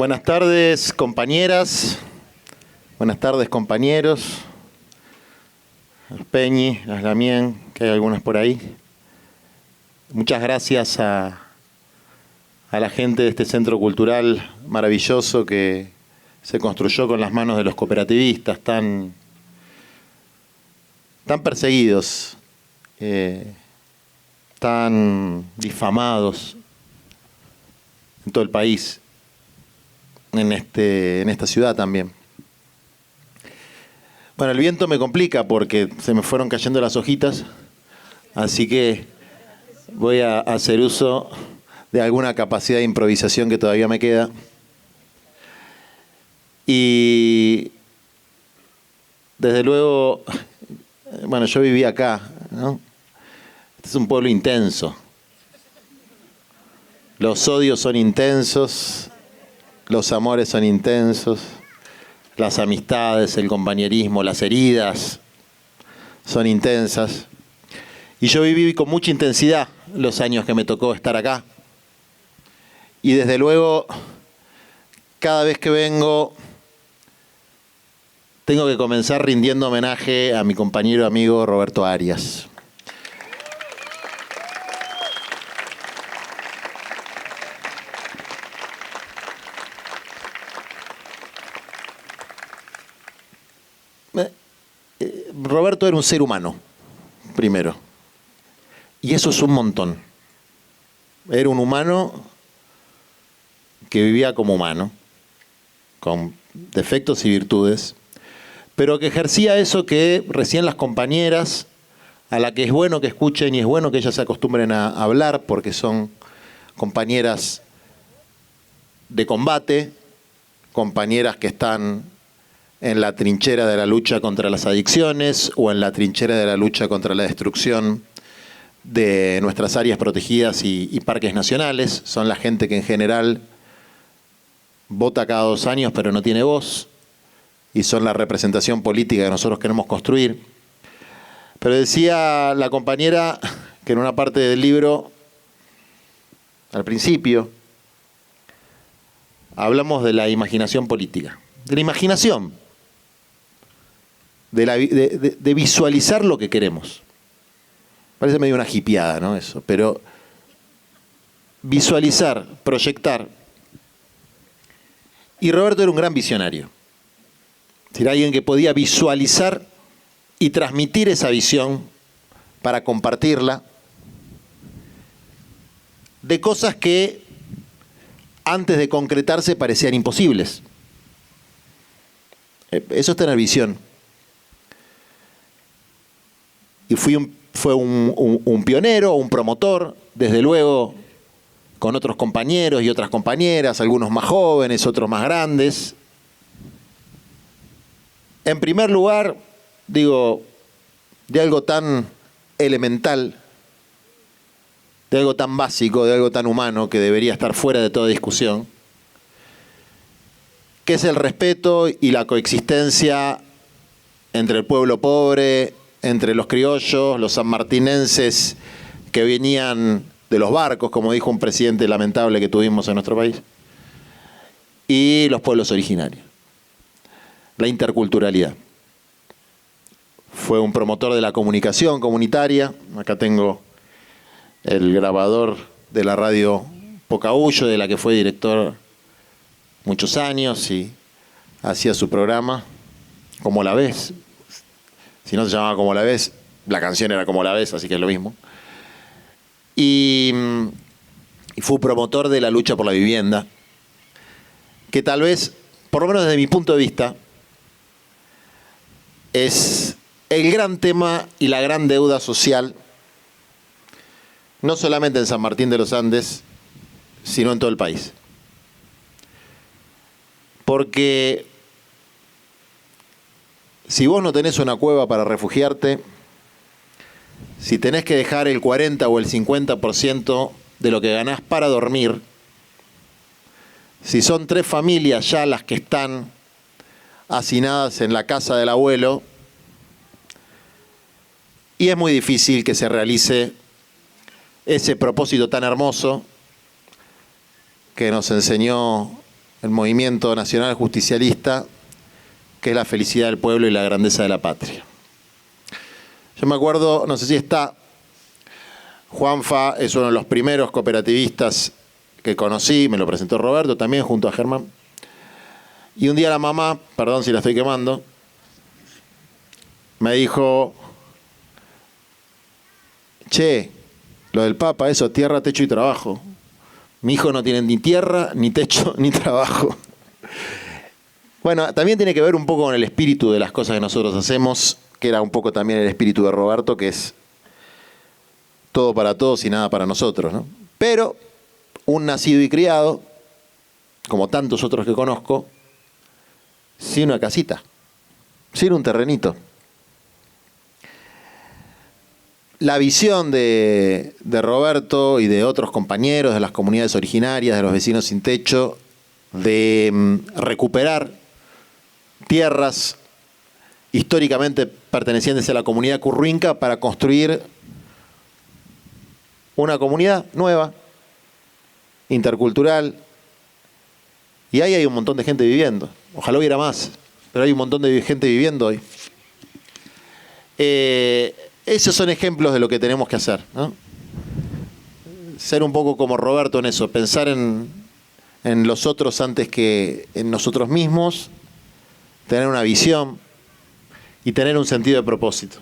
Buenas tardes, compañeras. Buenas tardes, compañeros. Peñi, las Lamien, que hay algunas por ahí. Muchas gracias a la gente de este centro cultural maravilloso que se construyó con las manos de los cooperativistas, tan perseguidos, tan difamados en todo el país, en esta ciudad también. Bueno, el viento me complica porque se me fueron cayendo las hojitas, así que voy a hacer uso de alguna capacidad de improvisación que todavía me queda. Y desde luego, bueno, yo viví acá, ¿no? Este es un pueblo intenso. Los odios son intensos, los amores son intensos, las amistades, el compañerismo, las heridas son intensas. Y yo viví con mucha intensidad los años que me tocó estar acá. Y desde luego, cada vez que vengo, tengo que comenzar rindiendo homenaje a mi compañero amigo Roberto Arias. Roberto era un ser humano, primero. Y eso es un montón. Era un humano que vivía como humano, con defectos y virtudes, pero que ejercía eso que recién las compañeras, a la que es bueno que escuchen y es bueno que ellas se acostumbren a hablar, porque son compañeras de combate, compañeras que están en la trinchera de la lucha contra las adicciones o en la trinchera de la lucha contra la destrucción de nuestras áreas protegidas y parques nacionales. Son la gente que en general vota cada 2 años pero no tiene voz, y son la representación política que nosotros queremos construir. Pero decía la compañera que en una parte del libro, al principio, hablamos de la imaginación política, de la imaginación, de visualizar lo que queremos. Parece medio una hippieada, ¿no? Eso, pero visualizar, proyectar. Y Roberto era un gran visionario. Es decir, alguien que podía visualizar y transmitir esa visión para compartirla de cosas que antes de concretarse parecían imposibles. Eso es tener visión. Y fue un pionero, un promotor, desde luego, con otros compañeros y otras compañeras, algunos más jóvenes, otros más grandes. En primer lugar, digo, de algo tan elemental, de algo tan básico, de algo tan humano, que debería estar fuera de toda discusión, que es el respeto y la coexistencia entre el pueblo pobre, entre los criollos, los sanmartinenses que venían de los barcos, como dijo un presidente lamentable que tuvimos en nuestro país, y los pueblos originarios. La interculturalidad. Fue un promotor de la comunicación comunitaria. Acá tengo el grabador de la radio Pocahuyo, de la que fue director muchos años y hacía su programa Como la Ves. Si no se llamaba Como la Ves, la canción era Como la Ves, así que es lo mismo. Y fue promotor de la lucha por la vivienda, que tal vez, por lo menos desde mi punto de vista, es el gran tema y la gran deuda social, no solamente en San Martín de los Andes, sino en todo el país. Porque si vos no tenés una cueva para refugiarte, si tenés que dejar el 40 o el 50% de lo que ganás para dormir, si son 3 familias ya las que están hacinadas en la casa del abuelo, y es muy difícil que se realice ese propósito tan hermoso que nos enseñó el movimiento nacional justicialista, que es la felicidad del pueblo y la grandeza de la patria. Yo me acuerdo, no sé si está, Juanfa es uno de los primeros cooperativistas que conocí, me lo presentó Roberto también junto a Germán. Y un día la mamá, perdón si la estoy quemando, me dijo, che, lo del Papa, eso, tierra, techo y trabajo. Mi hijo no tiene ni tierra, ni techo, ni trabajo. Bueno, también tiene que ver un poco con el espíritu de las cosas que nosotros hacemos, que era un poco también el espíritu de Roberto, que es todo para todos y nada para nosotros, ¿no? Pero un nacido y criado, como tantos otros que conozco, sin una casita, sin un terrenito. La visión de Roberto y de otros compañeros de las comunidades originarias, de los vecinos sin techo, de recuperar tierras históricamente pertenecientes a la comunidad curruinca para construir una comunidad nueva, intercultural, y ahí hay un montón de gente viviendo. Ojalá hubiera más, pero hay un montón de gente viviendo hoy. Esos son ejemplos de lo que tenemos que hacer, ¿no? Ser un poco como Roberto en eso, pensar en los otros antes que en nosotros mismos, tener una visión y tener un sentido de propósito.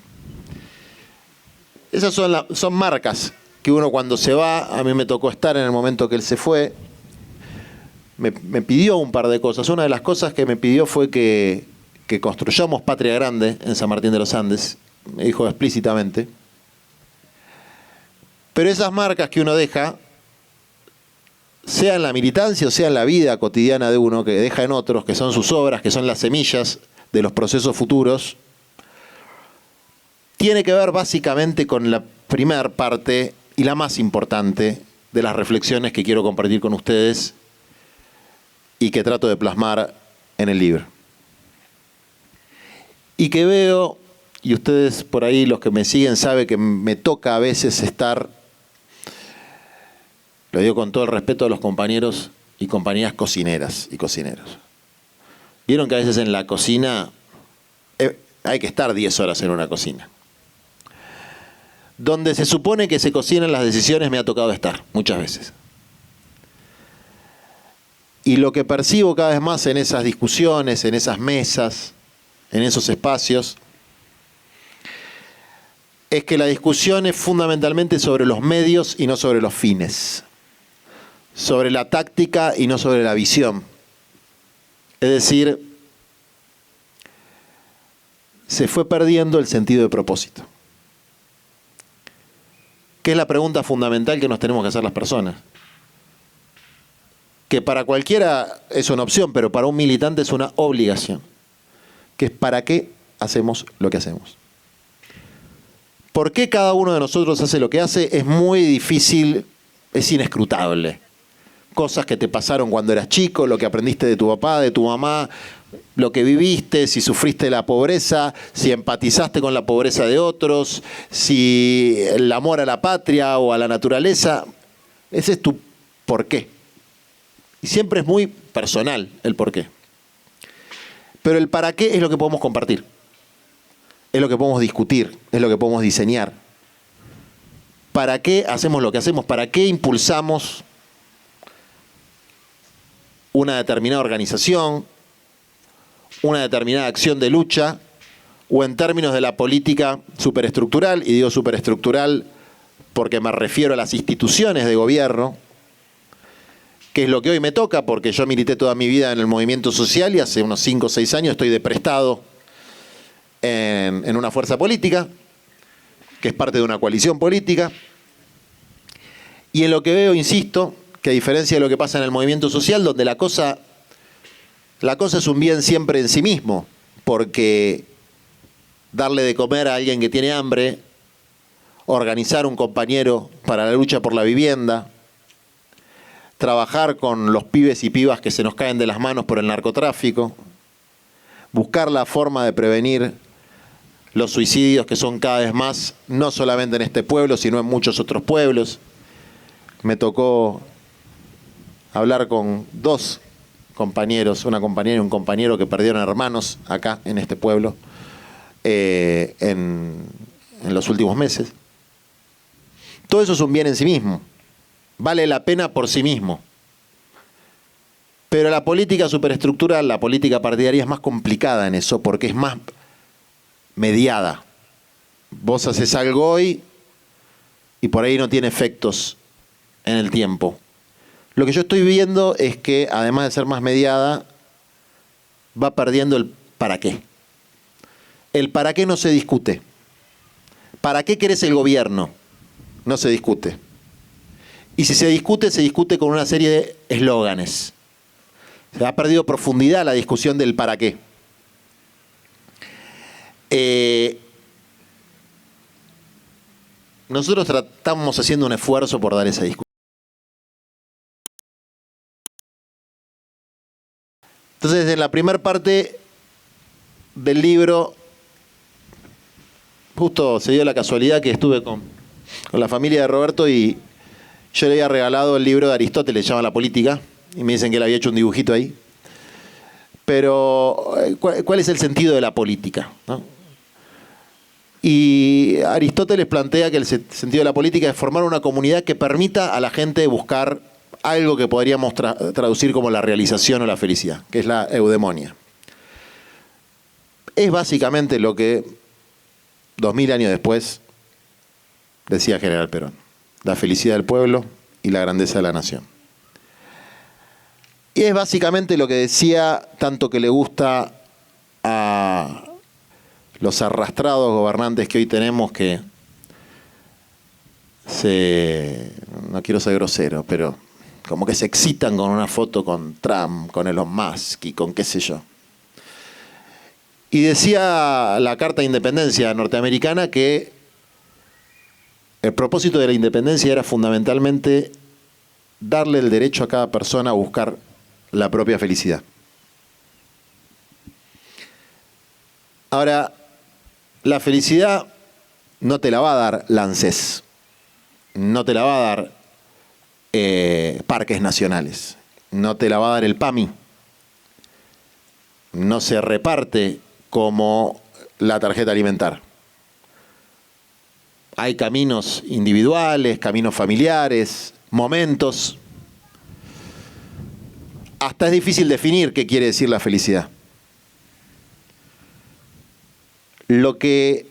Esas son marcas que uno cuando se va, a mí me tocó estar en el momento que él se fue, me pidió un par de cosas. Una de las cosas que me pidió fue que construyamos Patria Grande en San Martín de los Andes, me dijo explícitamente. Pero esas marcas que uno deja, sea en la militancia o sea en la vida cotidiana de uno, que deja en otros, que son sus obras, que son las semillas de los procesos futuros, tiene que ver básicamente con la primera parte y la más importante de las reflexiones que quiero compartir con ustedes y que trato de plasmar en el libro. Y que veo, y ustedes por ahí los que me siguen saben que me toca a veces estar, lo digo con todo el respeto a los compañeros y compañeras cocineras y cocineros. Vieron que a veces en la cocina hay que estar 10 horas en una cocina. Donde se supone que se cocinan las decisiones me ha tocado estar, muchas veces. Y lo que percibo cada vez más en esas discusiones, en esas mesas, en esos espacios, es que la discusión es fundamentalmente sobre los medios y no sobre los fines. Sobre la táctica y no sobre la visión. Es decir, se fue perdiendo el sentido de propósito. Que es la pregunta fundamental que nos tenemos que hacer las personas. Que para cualquiera es una opción, pero para un militante es una obligación. Que es ¿para qué hacemos lo que hacemos? ¿Por qué cada uno de nosotros hace lo que hace? Es muy difícil, es inescrutable. Cosas que te pasaron cuando eras chico, lo que aprendiste de tu papá, de tu mamá, lo que viviste, si sufriste la pobreza, si empatizaste con la pobreza de otros, si el amor a la patria o a la naturaleza. Ese es tu por qué. Y siempre es muy personal el por qué. Pero el para qué es lo que podemos compartir. Es lo que podemos discutir, es lo que podemos diseñar. ¿Para qué hacemos lo que hacemos? ¿Para qué impulsamos una determinada organización, una determinada acción de lucha, o en términos de la política superestructural, y digo superestructural porque me refiero a las instituciones de gobierno, que es lo que hoy me toca, porque yo milité toda mi vida en el movimiento social y hace unos 5 o 6 años estoy de prestado en una fuerza política, que es parte de una coalición política, y en lo que veo, insisto, que a diferencia de lo que pasa en el movimiento social, donde la cosa es un bien siempre en sí mismo, porque darle de comer a alguien que tiene hambre, organizar un compañero para la lucha por la vivienda, trabajar con los pibes y pibas que se nos caen de las manos por el narcotráfico, buscar la forma de prevenir los suicidios que son cada vez más, no solamente en este pueblo, sino en muchos otros pueblos. Me tocó hablar con 2 compañeros, una compañera y un compañero que perdieron hermanos acá en este pueblo en los últimos meses. Todo eso es un bien en sí mismo. Vale la pena por sí mismo. Pero la política superestructural, la política partidaria es más complicada en eso porque es más mediada. Vos haces algo hoy y por ahí no tiene efectos en el tiempo. Lo que yo estoy viendo es que, además de ser más mediada, va perdiendo el para qué. El para qué no se discute. ¿Para qué querés el gobierno? No se discute. Y si se discute con una serie de eslóganes. Se ha perdido profundidad la discusión del para qué. Nosotros estamos haciendo un esfuerzo por dar esa discusión. Entonces, en la primera parte del libro, justo se dio la casualidad que estuve con la familia de Roberto y yo le había regalado el libro de Aristóteles, se llama La Política, y me dicen que él había hecho un dibujito ahí. Pero, ¿cuál es el sentido de la política, ¿no? Y Aristóteles plantea que el sentido de la política es formar una comunidad que permita a la gente buscar algo que podríamos traducir como la realización o la felicidad, que es la eudemonia. Es básicamente lo que 2000 años después decía General Perón: la felicidad del pueblo y la grandeza de la nación. Y es básicamente lo que decía, tanto que le gusta a los arrastrados gobernantes que hoy tenemos, que no quiero ser grosero, pero como que se excitan con una foto con Trump, con Elon Musk y con qué sé yo. Y decía la Carta de Independencia norteamericana que el propósito de la independencia era fundamentalmente darle el derecho a cada persona a buscar la propia felicidad. Ahora, la felicidad no te la va a dar la ANSES, no te la va a dar parques nacionales, no te la va a dar el PAMI, no se reparte como la tarjeta alimentar. Hay caminos individuales, caminos familiares, momentos. Hasta es difícil definir qué quiere decir la felicidad. Lo que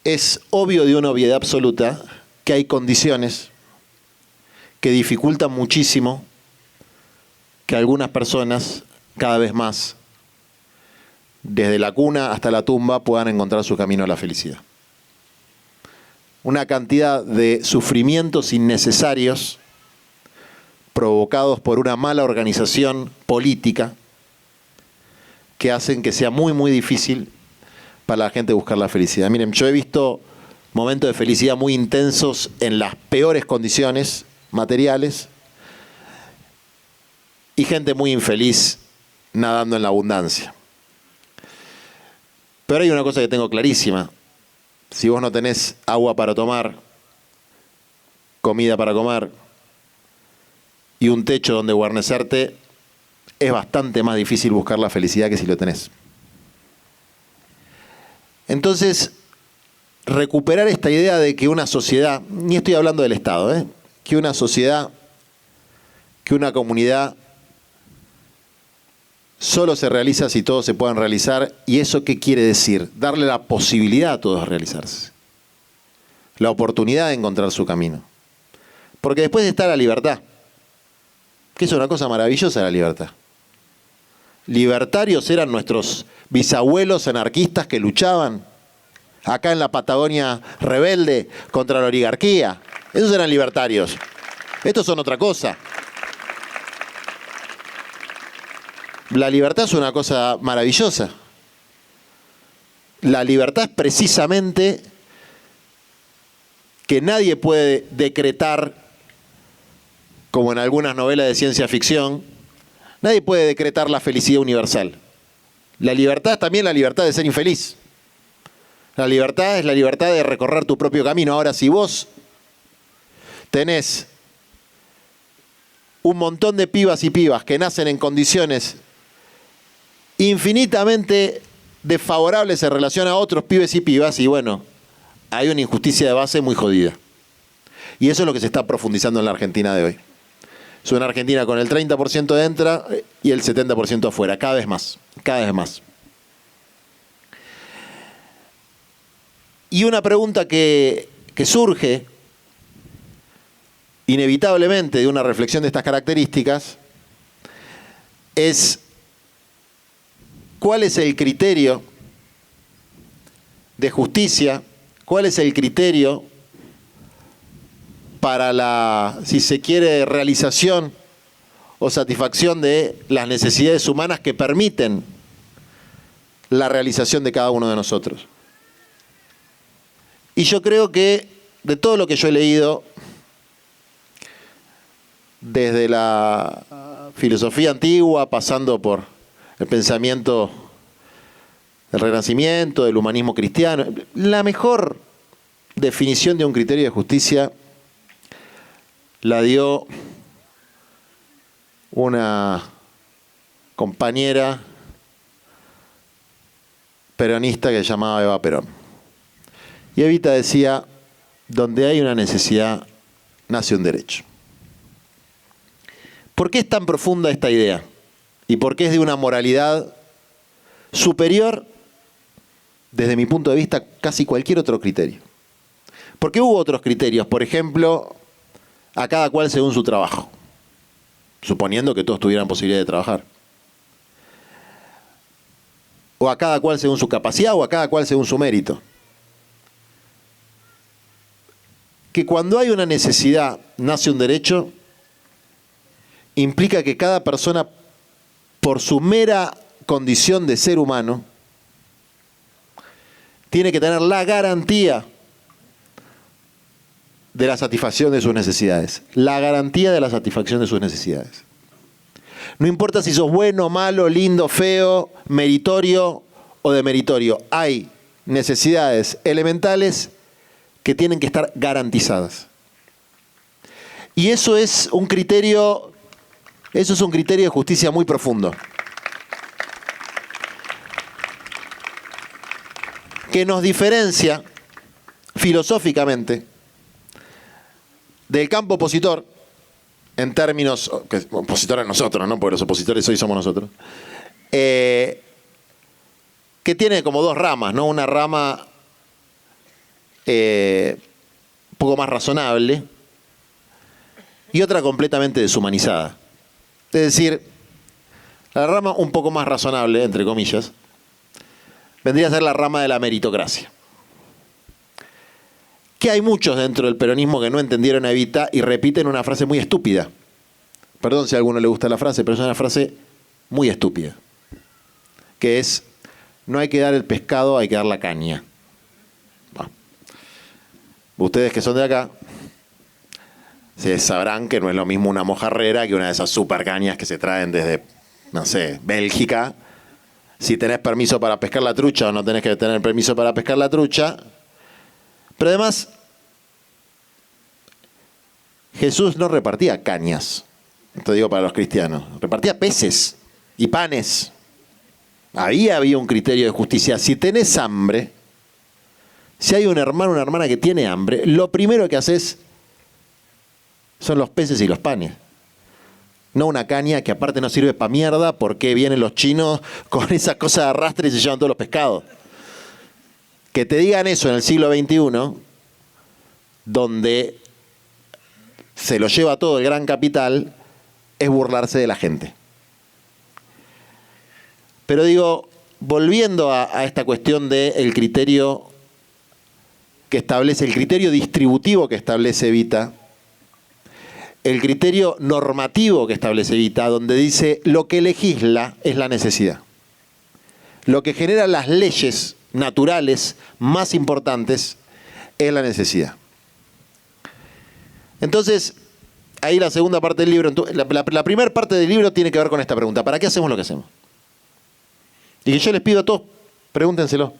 es obvio de una obviedad absoluta, que hay condiciones que dificultan muchísimo que algunas personas, cada vez más, desde la cuna hasta la tumba, puedan encontrar su camino a la felicidad. Una cantidad de sufrimientos innecesarios provocados por una mala organización política que hacen que sea muy, muy difícil para la gente buscar la felicidad. Miren, yo he visto momentos de felicidad muy intensos en las peores condiciones materiales y gente muy infeliz nadando en la abundancia. Pero hay una cosa que tengo clarísima: si vos no tenés agua para tomar, comida para comer y un techo donde guarnecerte, es bastante más difícil buscar la felicidad que si lo tenés. Entonces, recuperar esta idea de que una sociedad, ni estoy hablando del Estado, que una sociedad, que una comunidad solo se realiza si todos se puedan realizar. ¿Y eso qué quiere decir? Darle la posibilidad a todos de realizarse. La oportunidad de encontrar su camino. Porque después está la libertad, que es una cosa maravillosa, la libertad. Libertarios eran nuestros bisabuelos anarquistas que luchaban acá en la Patagonia rebelde contra la oligarquía. Esos eran libertarios. Estos son otra cosa. La libertad es una cosa maravillosa. La libertad es precisamente que nadie puede decretar, como en algunas novelas de ciencia ficción, nadie puede decretar la felicidad universal. La libertad es también la libertad de ser infeliz. La libertad es la libertad de recorrer tu propio camino. Ahora, si vos tenés un montón de pibas y pibas que nacen en condiciones infinitamente desfavorables en relación a otros pibes y pibas, y bueno, hay una injusticia de base muy jodida. Y eso es lo que se está profundizando en la Argentina de hoy. Es una Argentina con el 30% dentro y el 70% afuera, cada vez más, cada vez más. Y una pregunta que surge inevitablemente de una reflexión de estas características es: ¿cuál es el criterio de justicia? ¿Cuál es el criterio para la, si se quiere, realización o satisfacción de las necesidades humanas que permiten la realización de cada uno de nosotros? Y yo creo que de todo lo que yo he leído, desde la filosofía antigua, pasando por el pensamiento del Renacimiento, del humanismo cristiano, la mejor definición de un criterio de justicia la dio una compañera peronista que se llamaba Eva Perón. Y Evita decía: donde hay una necesidad, nace un derecho. ¿Por qué es tan profunda esta idea? ¿Y por qué es de una moralidad superior, desde mi punto de vista, casi cualquier otro criterio? Porque hubo otros criterios, por ejemplo, a cada cual según su trabajo, suponiendo que todos tuvieran posibilidad de trabajar. O a cada cual según su capacidad, o a cada cual según su mérito. Que cuando hay una necesidad, nace un derecho, implica que cada persona, por su mera condición de ser humano, tiene que tener la garantía de la satisfacción de sus necesidades. La garantía de la satisfacción de sus necesidades. No importa si sos bueno, malo, lindo, feo, meritorio o demeritorio. Hay necesidades elementales que tienen que estar garantizadas. Y eso es un criterio de justicia muy profundo, que nos diferencia filosóficamente del campo opositor, en términos, que opositor a nosotros, ¿no? Porque los opositores hoy somos nosotros, que tiene como dos ramas, ¿no? Una rama un poco más razonable y otra completamente deshumanizada. Es decir, la rama un poco más razonable, entre comillas, vendría a ser la rama de la meritocracia. Que hay muchos dentro del peronismo que no entendieron a Evita y repiten una frase muy estúpida. Perdón si a alguno le gusta la frase, pero es una frase muy estúpida. Que es: no hay que dar el pescado, hay que dar la caña. Bueno, ustedes que son de acá se sabrán que no es lo mismo una mojarrera que una de esas super cañas que se traen desde, no sé, Bélgica. Si tenés permiso para pescar la trucha o no tenés que tener permiso para pescar la trucha. Pero además, Jesús no repartía cañas, te digo para los cristianos, repartía peces y panes. Había un criterio de justicia. Si tenés hambre, si hay un hermano o una hermana que tiene hambre, lo primero que haces son los peces y los panes. No una caña que aparte no sirve para mierda porque vienen los chinos con esa cosa de arrastre y se llevan todos los pescados. Que te digan eso en el siglo XXI, donde se lo lleva todo el gran capital, es burlarse de la gente. Pero digo, volviendo a esta cuestión del criterio que establece, el criterio distributivo que establece Evita, el criterio normativo que establece Evita, donde dice lo que legisla es la necesidad. Lo que genera las leyes naturales más importantes es la necesidad. Entonces, ahí la segunda parte del libro, la primera parte del libro tiene que ver con esta pregunta: ¿para qué hacemos lo que hacemos? Y que yo les pido a todos, pregúntenselo.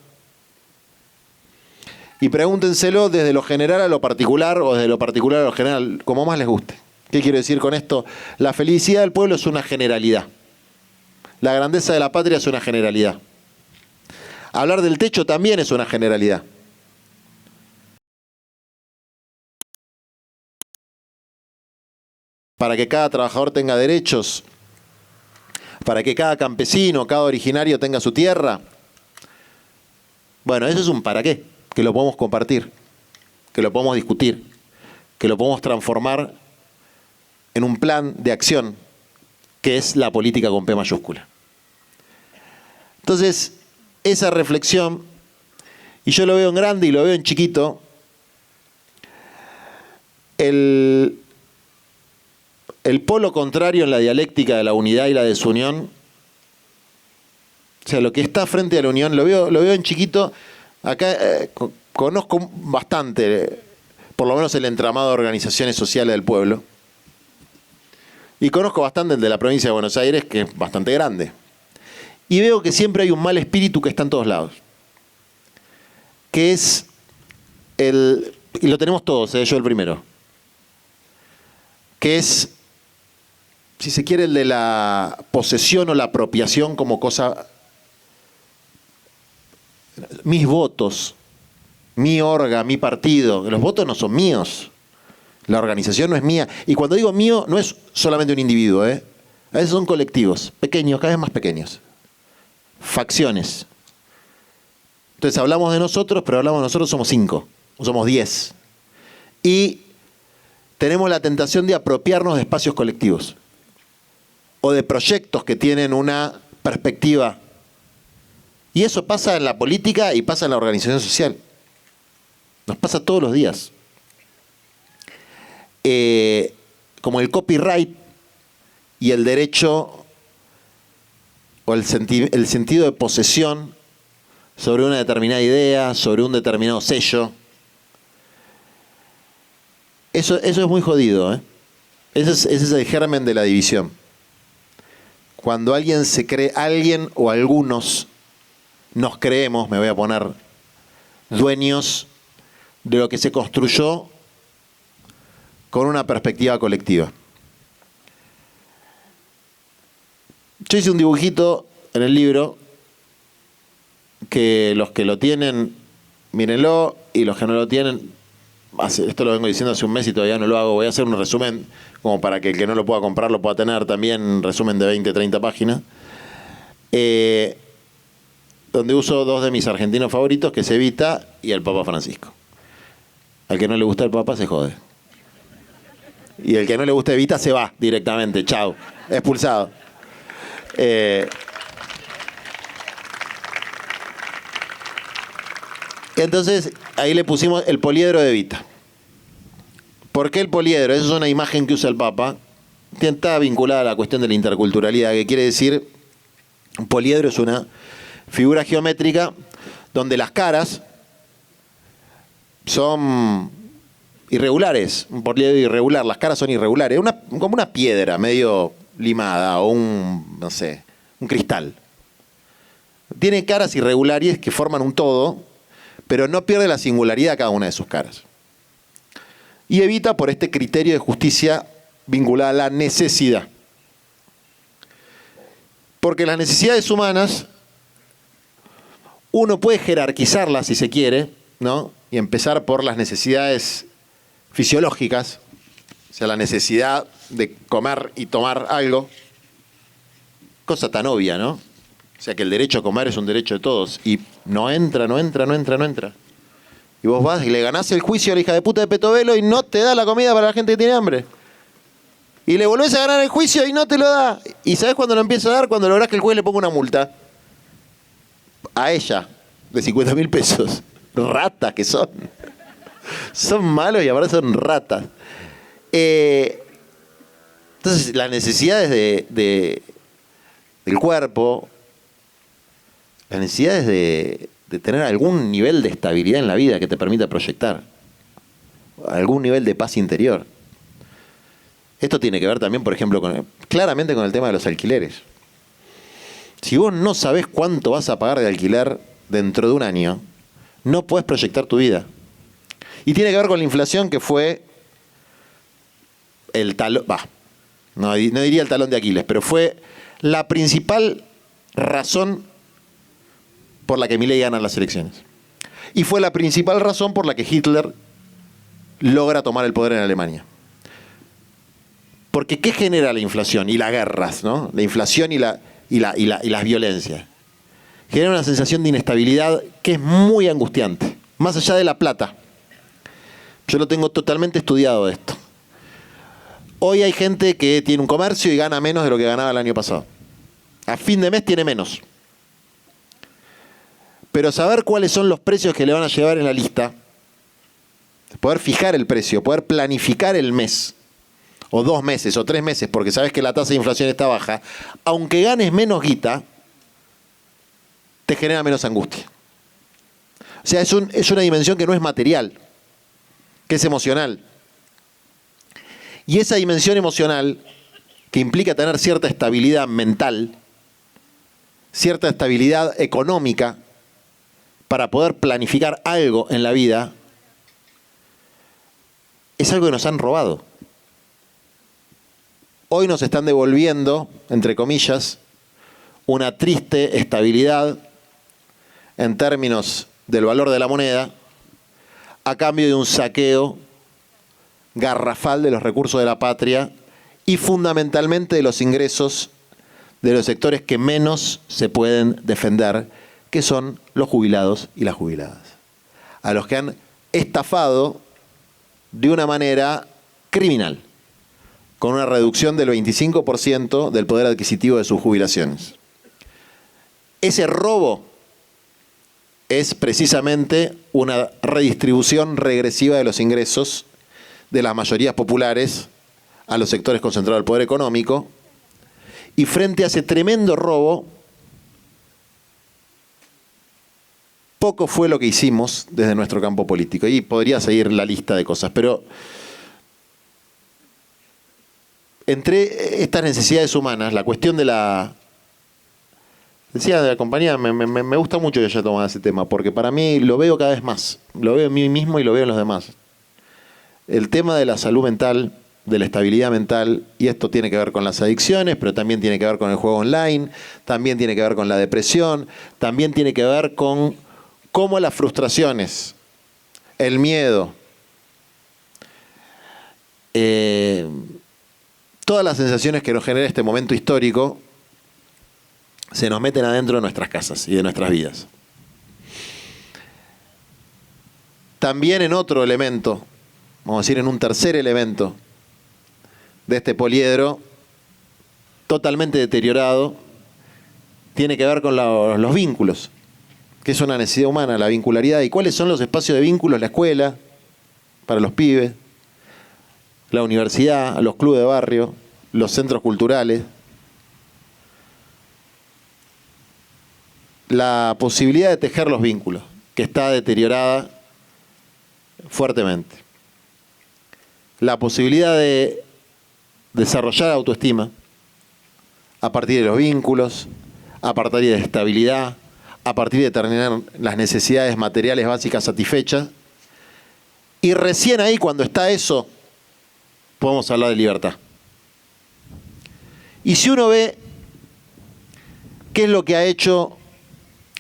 Y pregúntenselo desde lo general a lo particular o desde lo particular a lo general, como más les guste. ¿Qué quiero decir con esto? La felicidad del pueblo es una generalidad. La grandeza de la patria es una generalidad. Hablar del techo también es una generalidad. Para que cada trabajador tenga derechos, para que cada campesino, cada originario tenga su tierra. Bueno, eso es un para qué, que lo podemos compartir, que lo podemos discutir, que lo podemos transformar en un plan de acción, que es la política con P mayúscula. Entonces, esa reflexión, y yo lo veo en grande y lo veo en chiquito, el polo contrario en la dialéctica de la unidad y la desunión, o sea, lo que está frente a la unión, lo veo en chiquito. Acá conozco bastante, por lo menos el entramado de organizaciones sociales del pueblo, y conozco bastante el de la provincia de Buenos Aires, que es bastante grande. Y veo que siempre hay un mal espíritu que está en todos lados, que es y lo tenemos todos, yo el primero, que es, si se quiere, el de la posesión o la apropiación como cosa. Mis votos, mi orga, mi partido, los votos no son míos, la organización no es mía. Y cuando digo mío, no es solamente un individuo, a veces son colectivos, pequeños, cada vez más pequeños, facciones. Entonces hablamos de nosotros, pero hablamos de nosotros, somos 5, o somos 10. Y tenemos la tentación de apropiarnos de espacios colectivos, o de proyectos que tienen una perspectiva. Y eso pasa en la política y pasa en la organización social. Nos pasa todos los días. Como el copyright y el derecho o el sentido de posesión sobre una determinada idea, sobre un determinado sello. Eso es muy jodido, Ese es el germen de la división. Cuando alguien se cree, alguien o algunos nos creemos, me voy a poner, dueños de lo que se construyó con una perspectiva colectiva. Yo hice un dibujito en el libro que los que lo tienen, mírenlo, y los que no lo tienen, esto lo vengo diciendo hace un mes y todavía no lo hago, voy a hacer un resumen como para que el que no lo pueda comprar lo pueda tener también, un resumen de 20, 30 páginas. Donde uso 2 de mis argentinos favoritos, que es Evita y el Papa Francisco. Al que no le gusta el Papa se jode. Y el que no le gusta Evita se va directamente, chao, expulsado. Entonces, ahí le pusimos el poliedro de Evita. ¿Por qué el poliedro? Esa es una imagen que usa el Papa. Está vinculada a la cuestión de la interculturalidad, que quiere decir, un poliedro es una figura geométrica donde las caras son irregulares, un poliedro irregular, las caras son irregulares, como una piedra medio limada o un cristal. Tiene caras irregulares que forman un todo, pero no pierde la singularidad cada una de sus caras. Y Evita por este criterio de justicia vinculada a la necesidad. Porque las necesidades humanas, uno puede jerarquizarlas si se quiere, ¿no? Y empezar por las necesidades fisiológicas, o sea, la necesidad de comer y tomar algo. Cosa tan obvia, ¿no? O sea, que el derecho a comer es un derecho de todos. Y no entra. Y vos vas y le ganás el juicio a la hija de puta de Petovelo y no te da la comida para la gente que tiene hambre. Y le volvés a ganar el juicio y no te lo da. ¿Y sabés cuándo lo empieza a dar? Cuando lográs que el juez le ponga una multa. A ella, de 50.000 pesos. Ratas que son. Son malos y ahora son ratas. Entonces, las necesidades del cuerpo, las necesidades de tener algún nivel de estabilidad en la vida que te permita proyectar, algún nivel de paz interior. Esto tiene que ver también, por ejemplo, claramente con el tema de los alquileres. Si vos no sabés cuánto vas a pagar de alquiler dentro de un año, no podés proyectar tu vida. Y tiene que ver con la inflación, que fue el talón, no diría el talón de Aquiles, pero fue la principal razón por la que Milei gana las elecciones. Y fue la principal razón por la que Hitler logra tomar el poder en Alemania. Porque ¿qué genera la inflación y las guerras, ¿no? La inflación y las violencias. Genera una sensación de inestabilidad que es muy angustiante, más allá de la plata. Yo lo tengo totalmente estudiado esto. Hoy hay gente que tiene un comercio y gana menos de lo que ganaba el año pasado. A fin de mes tiene menos. Pero saber cuáles son los precios que le van a llevar en la lista, poder fijar el precio, poder planificar el mes, o 2 meses, o 3 meses, porque sabes que la tasa de inflación está baja, aunque ganes menos guita, te genera menos angustia. O sea, es una dimensión que no es material, que es emocional. Y esa dimensión emocional, que implica tener cierta estabilidad mental, cierta estabilidad económica, para poder planificar algo en la vida, es algo que nos han robado. Hoy nos están devolviendo, entre comillas, una triste estabilidad en términos del valor de la moneda, a cambio de un saqueo garrafal de los recursos de la patria y fundamentalmente de los ingresos de los sectores que menos se pueden defender, que son los jubilados y las jubiladas, a los que han estafado de una manera criminal, con una reducción del 25% del poder adquisitivo de sus jubilaciones. Ese robo es precisamente una redistribución regresiva de los ingresos de las mayorías populares a los sectores concentrados del poder económico, y frente a ese tremendo robo, poco fue lo que hicimos desde nuestro campo político. Y podría seguir la lista de cosas, pero entre estas necesidades humanas, la cuestión de la... Decía de la compañía, me gusta mucho que haya tomado ese tema, porque para mí lo veo cada vez más. Lo veo en mí mismo y lo veo en los demás. El tema de la salud mental, de la estabilidad mental, y esto tiene que ver con las adicciones, pero también tiene que ver con el juego online, también tiene que ver con la depresión, también tiene que ver con cómo las frustraciones, el miedo, todas las sensaciones que nos genera este momento histórico se nos meten adentro de nuestras casas y de nuestras vidas. También en otro elemento, vamos a decir en un tercer elemento de este poliedro totalmente deteriorado, tiene que ver con los vínculos, que es una necesidad humana, la vincularidad. ¿Y cuáles son los espacios de vínculos? La escuela, para los pibes, la universidad, los clubes de barrio, los centros culturales. La posibilidad de tejer los vínculos, que está deteriorada fuertemente. La posibilidad de desarrollar autoestima a partir de los vínculos, a partir de estabilidad, a partir de tener las necesidades materiales básicas satisfechas. Y recién ahí, cuando está eso, podemos hablar de libertad. Y si uno ve qué es lo que ha hecho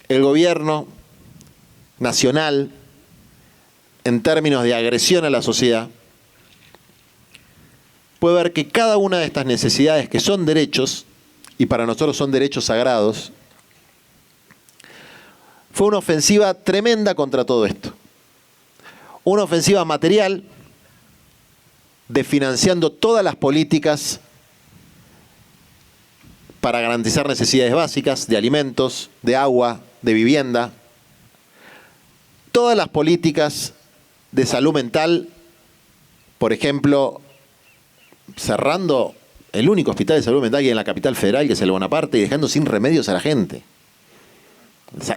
el gobierno nacional en términos de agresión a la sociedad, puede ver que cada una de estas necesidades, que son derechos, y para nosotros son derechos sagrados, fue una ofensiva tremenda contra todo esto. Una ofensiva material, desfinanciando todas las políticas para garantizar necesidades básicas de alimentos, de agua, de vivienda. Todas las políticas de salud mental, por ejemplo, cerrando el único hospital de salud mental que hay en la capital federal, que es el Bonaparte, y dejando sin remedios a la gente.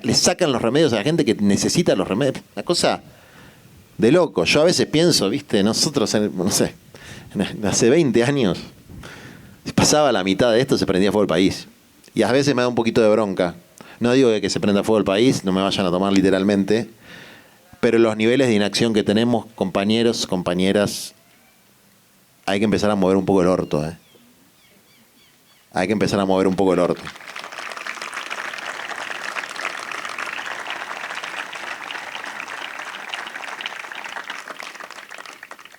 Le sacan los remedios a la gente que necesita los remedios. Una cosa de loco. Yo a veces pienso, viste, nosotros, no sé, hace 20 años, pasaba la mitad de esto, se prendía fuego el país. Y a veces me da un poquito de bronca. No digo que se prenda fuego el país, no me vayan a tomar literalmente, pero los niveles de inacción que tenemos, compañeros, compañeras, hay que empezar a mover un poco el orto, ¿eh? Hay que empezar a mover un poco el orto.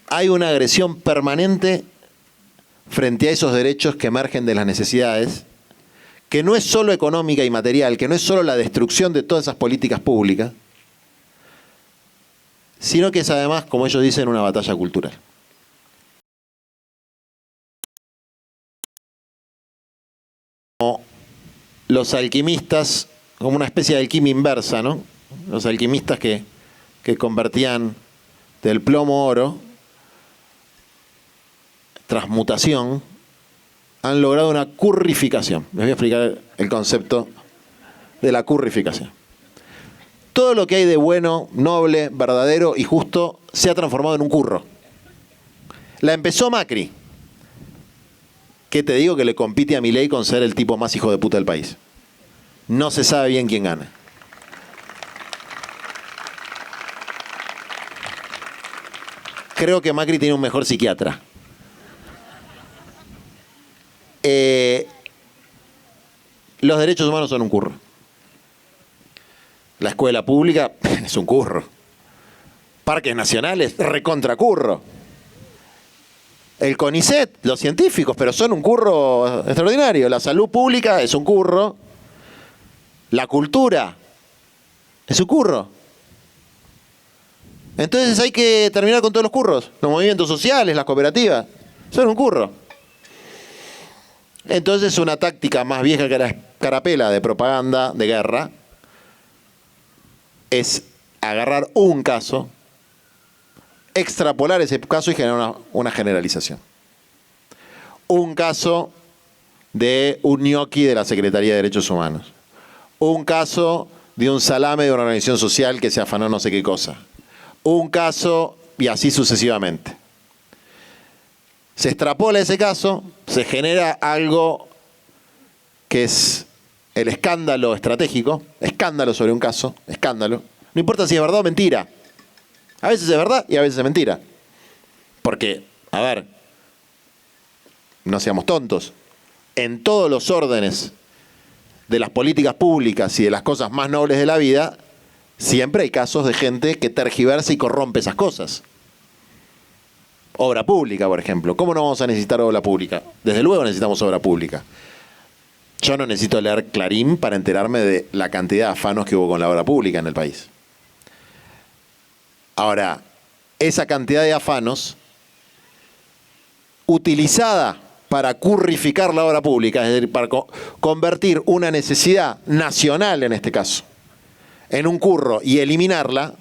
Hay una agresión permanente frente a esos derechos que emergen de las necesidades, que no es solo económica y material, que no es solo la destrucción de todas esas políticas públicas, sino que es además, como ellos dicen, una batalla cultural. Como los alquimistas, como una especie de alquimia inversa, ¿no? Los alquimistas que convertían del plomo oro, transmutación, han logrado una currificación. Les voy a explicar el concepto de la currificación. Todo lo que hay de bueno, noble, verdadero y justo se ha transformado en un curro. La empezó Macri. ¿Qué te digo? Que le compite a Milei con ser el tipo más hijo de puta del país. No se sabe bien quién gana. Creo que Macri tiene un mejor psiquiatra. Los derechos humanos son un curro. La escuela pública es un curro. Parques nacionales, recontra curro. El CONICET, los científicos, pero son un curro extraordinario. La salud pública es un curro. La cultura es un curro. Entonces hay que terminar con todos los curros. Los movimientos sociales, las cooperativas, son un curro. Entonces una táctica más vieja que la carapela de propaganda, de guerra, es agarrar un caso, extrapolar ese caso y generar una generalización. Un caso de un ñoqui de la Secretaría de Derechos Humanos. Un caso de un salame de una organización social que se afanó no sé qué cosa. Un caso y así sucesivamente. Se extrapola ese caso, se genera algo que es el escándalo estratégico, escándalo sobre un caso, escándalo. No importa si es verdad o mentira. A veces es verdad y a veces es mentira. Porque, a ver, no seamos tontos. En todos los órdenes de las políticas públicas y de las cosas más nobles de la vida, siempre hay casos de gente que tergiversa y corrompe esas cosas. Obra pública, por ejemplo. ¿Cómo no vamos a necesitar obra pública? Desde luego necesitamos obra pública. Yo no necesito leer Clarín para enterarme de la cantidad de afanos que hubo con la obra pública en el país. Ahora, esa cantidad de afanos, utilizada para currificar la obra pública, es decir, para convertir una necesidad nacional, en este caso, en un curro y eliminarla,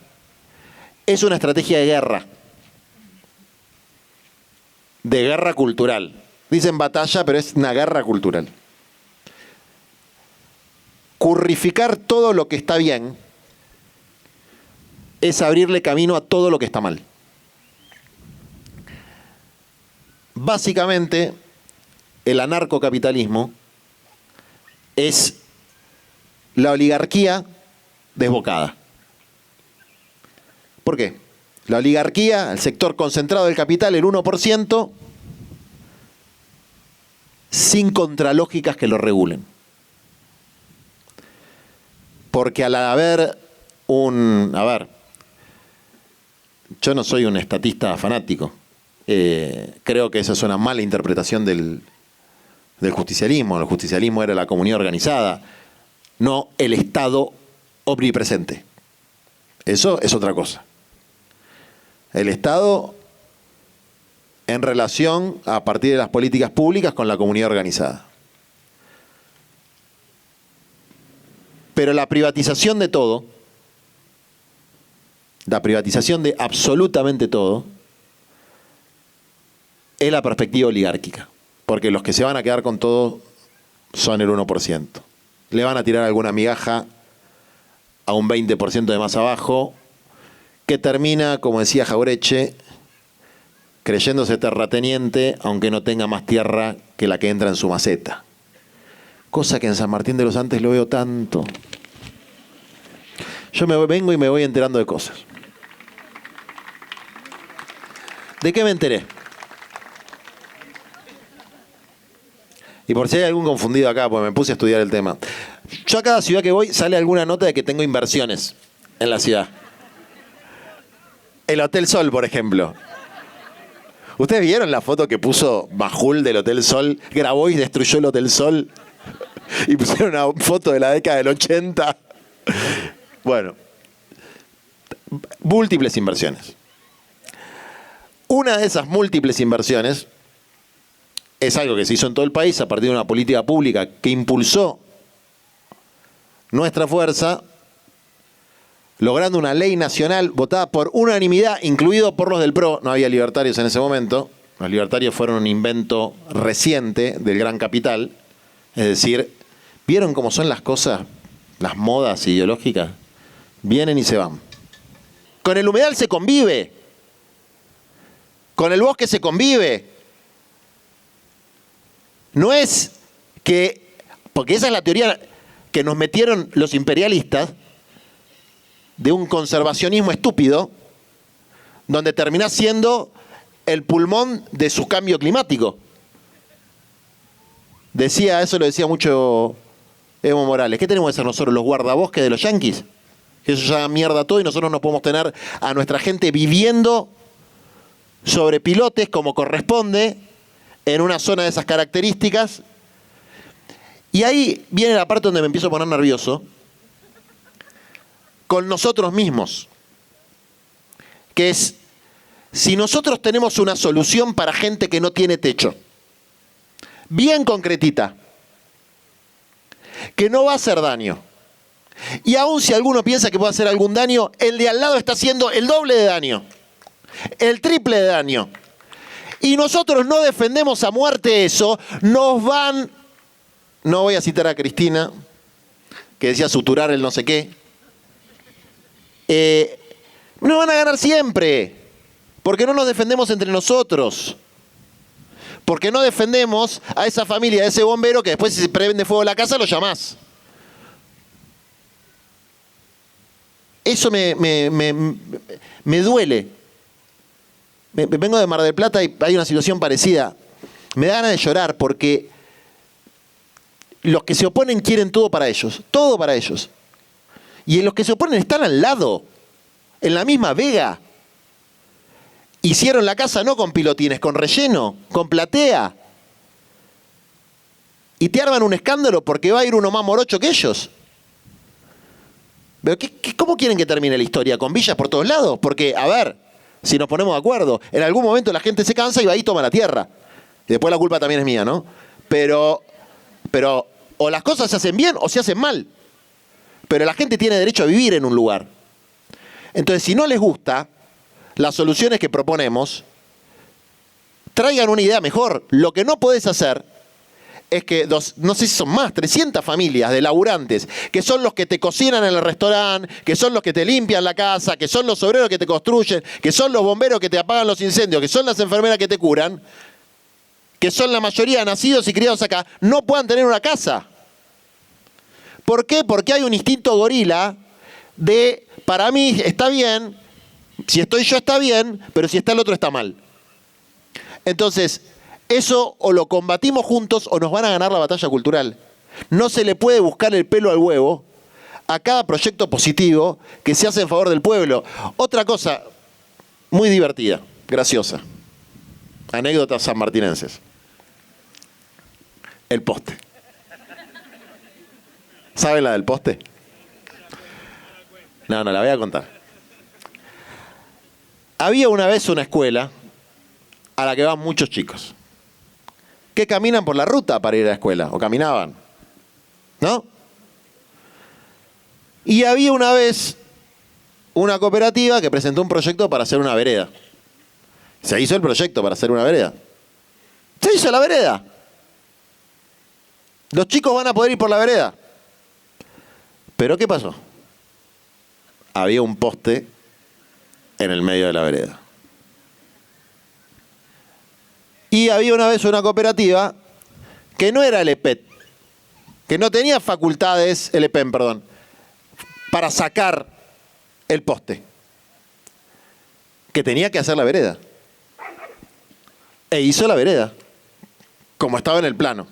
es una estrategia de guerra. De guerra cultural. Dicen batalla, pero es una guerra cultural. Currificar todo lo que está bien es abrirle camino a todo lo que está mal. Básicamente, el anarcocapitalismo es la oligarquía desbocada. ¿Por qué? La oligarquía, el sector concentrado del capital, el 1%, sin contralógicas que lo regulen. Porque al haber yo no soy un estatista fanático. Creo que esa es una mala interpretación del justicialismo. El justicialismo era la comunidad organizada, no el Estado omnipresente. Eso es otra cosa. El Estado en relación a partir de las políticas públicas con la comunidad organizada. Pero la privatización de todo, la privatización de absolutamente todo, es la perspectiva oligárquica. Porque los que se van a quedar con todo son el 1%. Le van a tirar alguna migaja a un 20% de más abajo, que termina, como decía Jaureche, creyéndose terrateniente, aunque no tenga más tierra que la que entra en su maceta. Cosa que en San Martín de los Andes lo veo tanto. Yo vengo y me voy enterando de cosas. ¿De qué me enteré? Y por si hay algún confundido acá, pues me puse a estudiar el tema. Yo a cada ciudad que voy sale alguna nota de que tengo inversiones en la ciudad. El Hotel Sol, por ejemplo. ¿Ustedes vieron la foto que puso Majul del Hotel Sol? Grabó y destruyó el Hotel Sol. Y pusieron una foto de la década del 80. Bueno, múltiples inversiones. Una de esas múltiples inversiones es algo que se hizo en todo el país a partir de una política pública que impulsó nuestra fuerza, logrando una ley nacional votada por unanimidad, incluido por los del PRO. No había libertarios en ese momento. Los libertarios fueron un invento reciente del gran capital. Es decir, ¿vieron cómo son las cosas, las modas ideológicas? Vienen y se van. Con el humedal se convive. Con el bosque se convive. No es que, porque esa es la teoría que nos metieron los imperialistas, de un conservacionismo estúpido, donde termina siendo el pulmón de su cambio climático. Eso lo decía mucho Evo Morales. ¿Qué tenemos que ser nosotros, los guardabosques de los yanquis? Que eso ya da mierda todo y nosotros no podemos tener a nuestra gente viviendo sobre pilotes como corresponde, en una zona de esas características. Y ahí viene la parte donde me empiezo a poner nervioso, con nosotros mismos, que es, si nosotros tenemos una solución para gente que no tiene techo, bien concretita, que no va a hacer daño, y aun si alguno piensa que puede hacer algún daño, el de al lado está haciendo el doble de daño, el triple de daño, y nosotros no defendemos a muerte eso, nos van, no voy a citar a Cristina, que decía suturar el no sé qué, nos van a ganar siempre, porque no nos defendemos entre nosotros, porque no defendemos a esa familia, a ese bombero que después si se prende fuego la casa lo llamás. Eso me duele. Vengo de Mar del Plata y hay una situación parecida. Me da ganas de llorar porque los que se oponen quieren todo para ellos, todo para ellos. Y los que se oponen están al lado, en la misma vega. Hicieron la casa no con pilotines, con relleno, con platea. Y te arman un escándalo porque va a ir uno más morocho que ellos. Pero ¿cómo quieren que termine la historia? ¿Con villas por todos lados? Porque, a ver, si nos ponemos de acuerdo, en algún momento la gente se cansa y va ahí y toma la tierra. Y después la culpa también es mía, ¿no? Pero o las cosas se hacen bien o se hacen mal. Pero la gente tiene derecho a vivir en un lugar. Entonces, si no les gusta las soluciones que proponemos, traigan una idea mejor. Lo que no podés hacer es que, no sé si son más, 300 familias de laburantes, que son los que te cocinan en el restaurante, que son los que te limpian la casa, que son los obreros que te construyen, que son los bomberos que te apagan los incendios, que son las enfermeras que te curan, que son la mayoría nacidos y criados acá, no puedan tener una casa. ¿Por qué? Porque hay un instinto gorila de, para mí está bien, si estoy yo está bien, pero si está el otro está mal. Entonces, eso o lo combatimos juntos o nos van a ganar la batalla cultural. No se le puede buscar el pelo al huevo a cada proyecto positivo que se hace en favor del pueblo. Otra cosa muy divertida, graciosa. Anécdotas sanmartinenses. El poste. ¿Saben la del poste? No, la voy a contar. Había una vez una escuela a la que van muchos chicos que caminan por la ruta para ir a la escuela, o caminaban, ¿no? Y había una vez una cooperativa que presentó un proyecto para hacer una vereda. Se hizo el proyecto para hacer una vereda. Se hizo la vereda. Los chicos van a poder ir por la vereda. ¿Pero qué pasó? Había un poste en el medio de la vereda. Y había una vez una cooperativa que no era el EPET, que no tenía facultades, el EPEN, perdón, para sacar el poste, que tenía que hacer la vereda. E hizo la vereda, como estaba en el plano.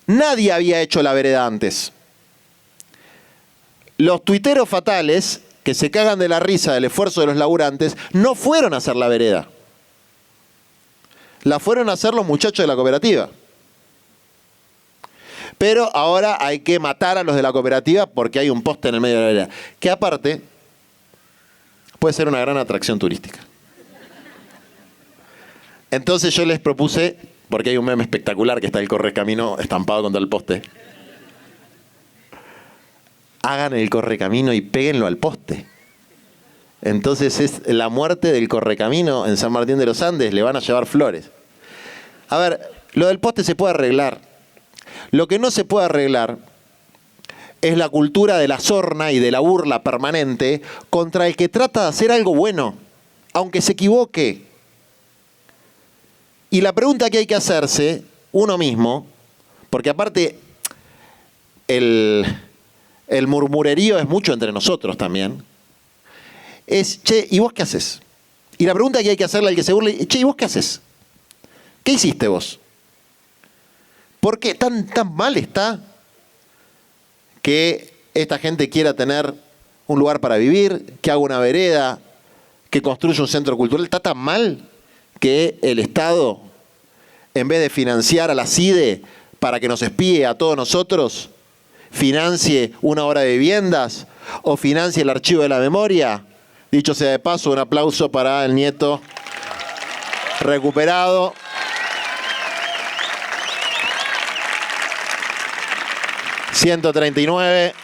Nadie había hecho la vereda antes. Los tuiteros fatales, que se cagan de la risa del esfuerzo de los laburantes, no fueron a hacer la vereda. La fueron a hacer los muchachos de la cooperativa. Pero ahora hay que matar a los de la cooperativa porque hay un poste en el medio de la vereda. Que aparte, puede ser una gran atracción turística. Entonces yo les propuse, porque hay un meme espectacular que está el correcamino estampado contra el poste. Hagan el correcamino y péguenlo al poste. Entonces es la muerte del correcamino en San Martín de los Andes, le van a llevar flores. A ver, lo del poste se puede arreglar. Lo que no se puede arreglar es la cultura de la sorna y de la burla permanente contra el que trata de hacer algo bueno, aunque se equivoque. Y la pregunta que hay que hacerse, uno mismo, porque aparte el murmurerío es mucho entre nosotros también, es, che, ¿y vos qué haces? Y la pregunta que hay que hacerle al que se burle, che, ¿y vos qué haces? ¿Qué hiciste vos? ¿Por qué tan mal está que esta gente quiera tener un lugar para vivir, que haga una vereda, que construya un centro cultural? ¿Está tan mal que el Estado, en vez de financiar a la CIDE para que nos espíe a todos nosotros, financie una obra de viviendas o financie el archivo de la memoria? Dicho sea de paso, un aplauso para el nieto recuperado. ...139...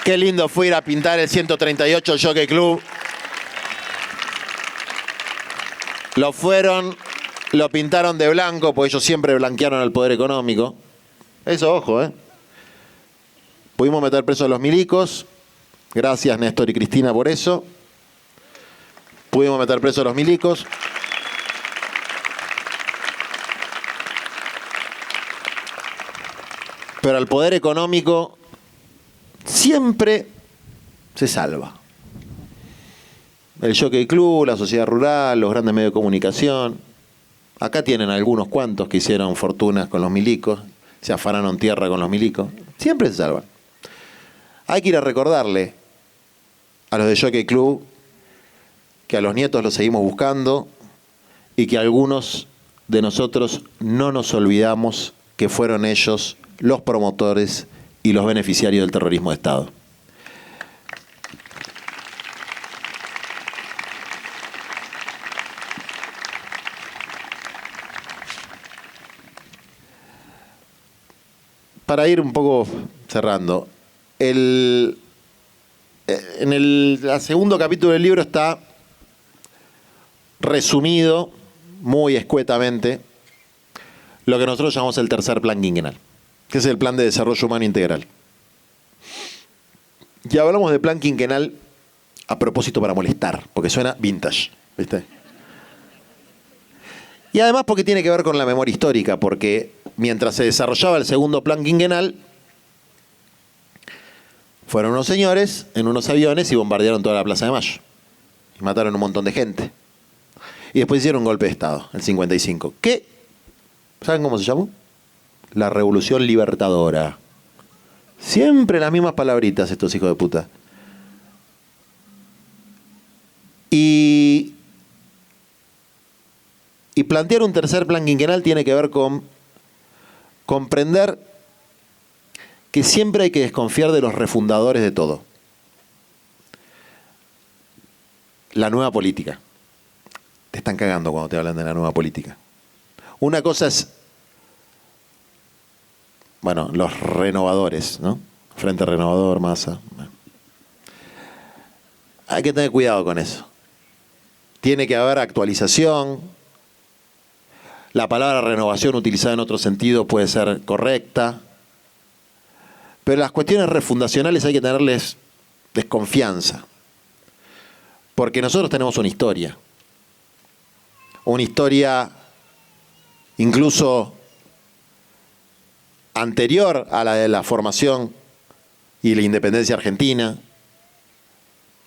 Qué lindo fue ir a pintar el 138 Jockey Club. Lo pintaron de blanco, porque ellos siempre blanquearon al poder económico. Eso, ojo, ¿eh? Pudimos meter presos a los milicos. Gracias, Néstor y Cristina, por eso. Pudimos meter presos a los milicos. Pero al poder económico siempre se salva. El Jockey Club, la sociedad rural, los grandes medios de comunicación. Acá tienen algunos cuantos que hicieron fortunas con los milicos, se afanaron tierra con los milicos. Siempre se salvan. Hay que ir a recordarle a los de Jockey Club que a los nietos los seguimos buscando y que algunos de nosotros no nos olvidamos que fueron ellos los promotores y los beneficiarios del terrorismo de Estado. Para ir un poco cerrando, en el segundo capítulo del libro está resumido, muy escuetamente, lo que nosotros llamamos el tercer plan quinquenal, que es el Plan de Desarrollo Humano Integral. Y hablamos de plan quinquenal a propósito para molestar, porque suena vintage, ¿viste? Y además porque tiene que ver con la memoria histórica, porque mientras se desarrollaba el segundo plan quinquenal, fueron unos señores en unos aviones y bombardearon toda la Plaza de Mayo. Y mataron un montón de gente. Y después hicieron un golpe de Estado, el 55. ¿Qué? ¿Saben cómo se llamó? La Revolución Libertadora. Siempre las mismas palabritas estos hijos de puta. Y plantear un tercer plan quinquenal tiene que ver con comprender que siempre hay que desconfiar de los refundadores de todo. La nueva política. Te están cagando cuando te hablan de la nueva política. Una cosa es, bueno, los renovadores, ¿no? Frente Renovador, Massa. Bueno. Hay que tener cuidado con eso. Tiene que haber actualización. La palabra renovación utilizada en otro sentido puede ser correcta. Pero las cuestiones refundacionales hay que tenerles desconfianza. Porque nosotros tenemos una historia. Una historia incluso anterior a la de la formación y la independencia argentina,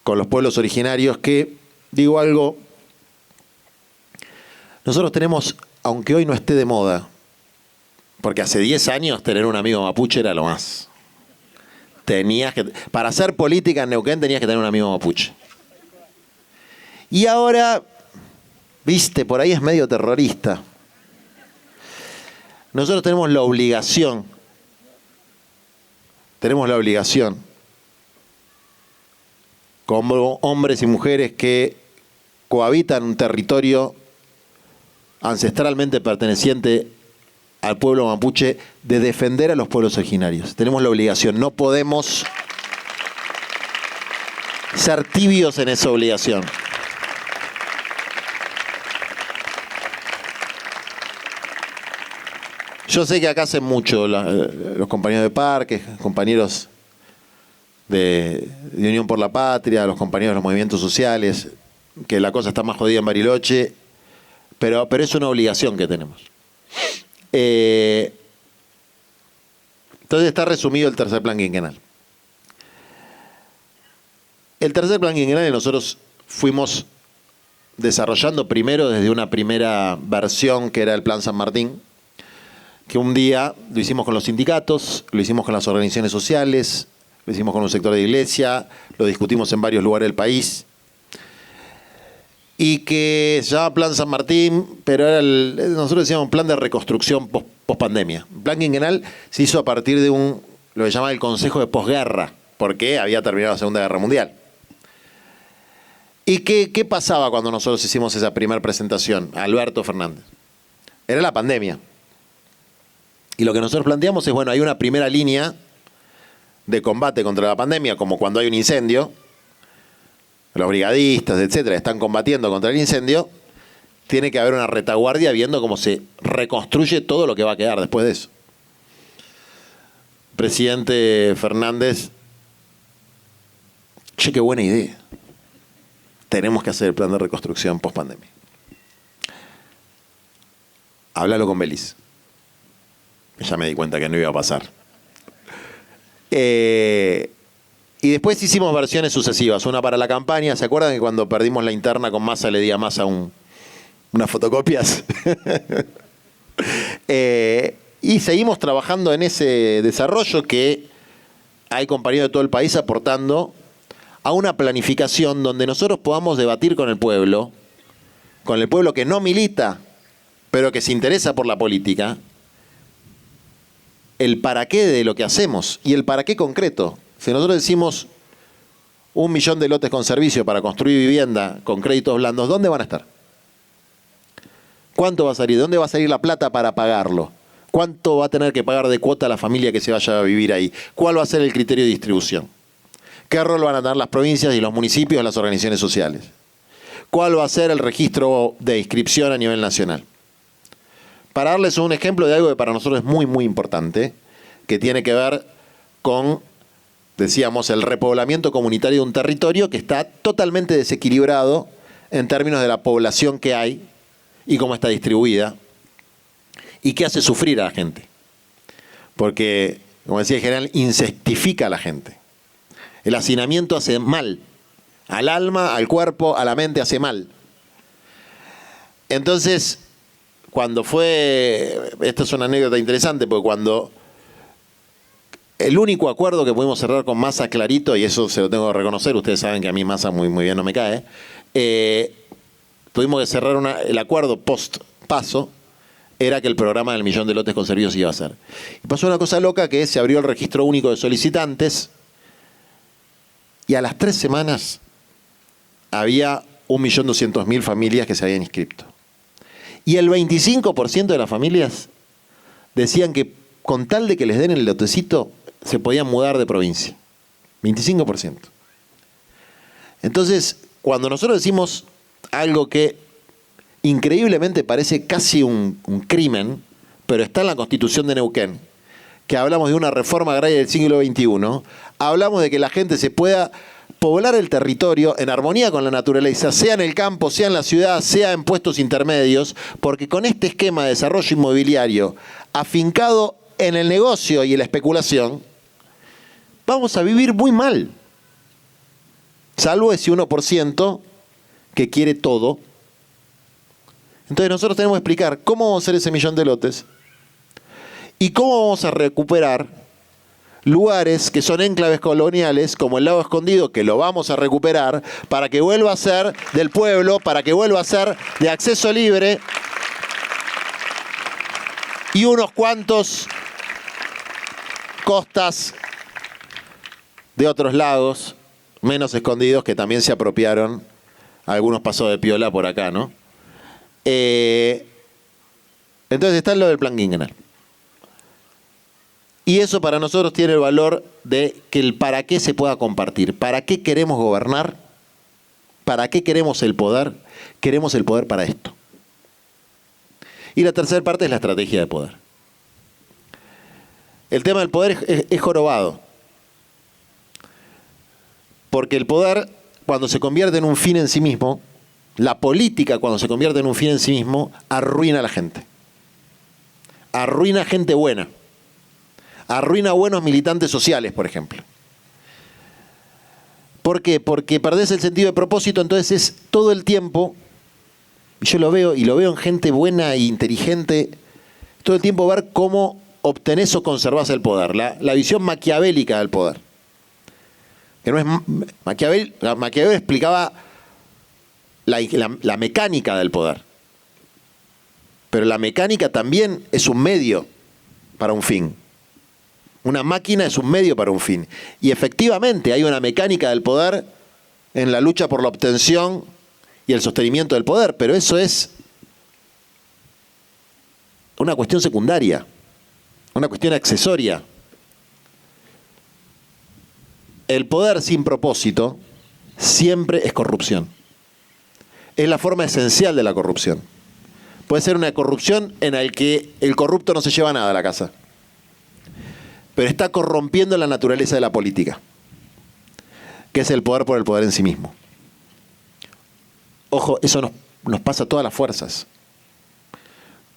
con los pueblos originarios que, digo algo, Nosotros tenemos, aunque hoy no esté de moda, porque hace 10 años tener un amigo mapuche era lo más. Para hacer política en Neuquén tenías que tener un amigo mapuche. Y ahora, viste, por ahí es medio terrorista. Nosotros tenemos la obligación, como hombres y mujeres que cohabitan un territorio ancestralmente perteneciente al pueblo mapuche, de defender a los pueblos originarios. Tenemos la obligación, no podemos ser tibios en esa obligación. Yo sé que acá hacen mucho los compañeros de Parque, compañeros de Unión por la Patria, los compañeros de los movimientos sociales, que la cosa está más jodida en Bariloche, pero es una obligación que tenemos. Entonces está resumido el tercer plan quinquenal. El tercer plan quinquenal nosotros fuimos desarrollando primero desde una primera versión que era el Plan San Martín, que un día lo hicimos con los sindicatos, lo hicimos con las organizaciones sociales, lo hicimos con un sector de iglesia, lo discutimos en varios lugares del país, y que se llama Plan San Martín, pero era nosotros decíamos un plan de reconstrucción post-pandemia. El plan quinquenal se hizo a partir de lo que llamaba el Consejo de Posguerra, porque había terminado la Segunda Guerra Mundial. ¿Y qué pasaba cuando nosotros hicimos esa primera presentación? Alberto Fernández. Era la pandemia. Y lo que nosotros planteamos es, bueno, hay una primera línea de combate contra la pandemia, como cuando hay un incendio. Los brigadistas, etcétera, están combatiendo contra el incendio. Tiene que haber una retaguardia viendo cómo se reconstruye todo lo que va a quedar después de eso. Presidente Fernández, che, qué buena idea. Tenemos que hacer el plan de reconstrucción post-pandemia. Háblalo con Belis. Ya me di cuenta que no iba a pasar. Y después hicimos versiones sucesivas, una para la campaña. ¿Se acuerdan que cuando perdimos la interna con Massa le di a Massa unas fotocopias? Y seguimos trabajando en ese desarrollo que hay compañeros de todo el país aportando a una planificación donde nosotros podamos debatir con el pueblo que no milita, pero que se interesa por la política, el para qué de lo que hacemos y el para qué concreto. Si nosotros decimos 1 millón de lotes con servicio para construir vivienda con créditos blandos, ¿dónde van a estar? ¿Cuánto va a salir? ¿De dónde va a salir la plata para pagarlo? ¿Cuánto va a tener que pagar de cuota la familia que se vaya a vivir ahí? ¿Cuál va a ser el criterio de distribución? ¿Qué rol van a tener las provincias y los municipios, las organizaciones sociales? ¿Cuál va a ser el registro de inscripción a nivel nacional? Para darles un ejemplo de algo que para nosotros es muy, muy importante, que tiene que ver con, decíamos, el repoblamiento comunitario de un territorio que está totalmente desequilibrado en términos de la población que hay y cómo está distribuida y qué hace sufrir a la gente. Porque, como decía el general, insectifica a la gente. El hacinamiento hace mal. Al alma, al cuerpo, a la mente hace mal. Entonces, esto es una anécdota interesante, porque cuando el único acuerdo que pudimos cerrar con Massa clarito, y eso se lo tengo que reconocer, ustedes saben que a mí Massa muy, muy bien no me cae, tuvimos que cerrar el acuerdo post-paso, era que el programa del 1 millón de lotes con servicios iba a ser. Y pasó una cosa loca, que se abrió el registro único de solicitantes, y a las 3 semanas había 1.200.000 familias que se habían inscrito. Y el 25% de las familias decían que con tal de que les den el lotecito, se podían mudar de provincia. 25%. Entonces, cuando nosotros decimos algo que increíblemente parece casi un crimen, pero está en la Constitución de Neuquén, que hablamos de una reforma agraria del siglo XXI, hablamos de que la gente se pueda poblar el territorio en armonía con la naturaleza, sea en el campo, sea en la ciudad, sea en puestos intermedios, porque con este esquema de desarrollo inmobiliario afincado en el negocio y en la especulación, vamos a vivir muy mal. Salvo ese 1% que quiere todo, Entonces nosotros tenemos que explicar cómo vamos a hacer ese 1.000.000 de lotes y cómo vamos a recuperar lugares que son enclaves coloniales, como el Lago Escondido, que lo vamos a recuperar para que vuelva a ser del pueblo, para que vuelva a ser de acceso libre, y unos cuantos costas de otros lagos menos escondidos que también se apropiaron. Algunos pasó de piola por acá, ¿no? Entonces está lo del plan quinquenal. Y eso para nosotros tiene el valor de que el para qué se pueda compartir. ¿Para qué queremos gobernar? ¿Para qué queremos el poder? Queremos el poder para esto. Y la tercera parte es la estrategia de poder. El tema del poder es jorobado. Porque el poder, cuando se convierte en un fin en sí mismo, la política, cuando se convierte en un fin en sí mismo, arruina a la gente. Arruina gente buena. Arruina buenos militantes sociales, por ejemplo. ¿Por qué? Porque perdés el sentido de propósito, entonces es todo el tiempo, yo lo veo, y lo veo en gente buena e inteligente, todo el tiempo ver cómo obtenés o conservás el poder. La visión maquiavélica del poder. Que no es Maquiavel explicaba la mecánica del poder. Pero la mecánica también es un medio para un fin. Una máquina es un medio para un fin. Y efectivamente hay una mecánica del poder en la lucha por la obtención y el sostenimiento del poder, pero eso es una cuestión secundaria, una cuestión accesoria. El poder sin propósito siempre es corrupción. Es la forma esencial de la corrupción. Puede ser una corrupción en la que el corrupto no se lleva nada a la casa, pero está corrompiendo la naturaleza de la política, que es el poder por el poder en sí mismo. Ojo, eso nos pasa a todas las fuerzas.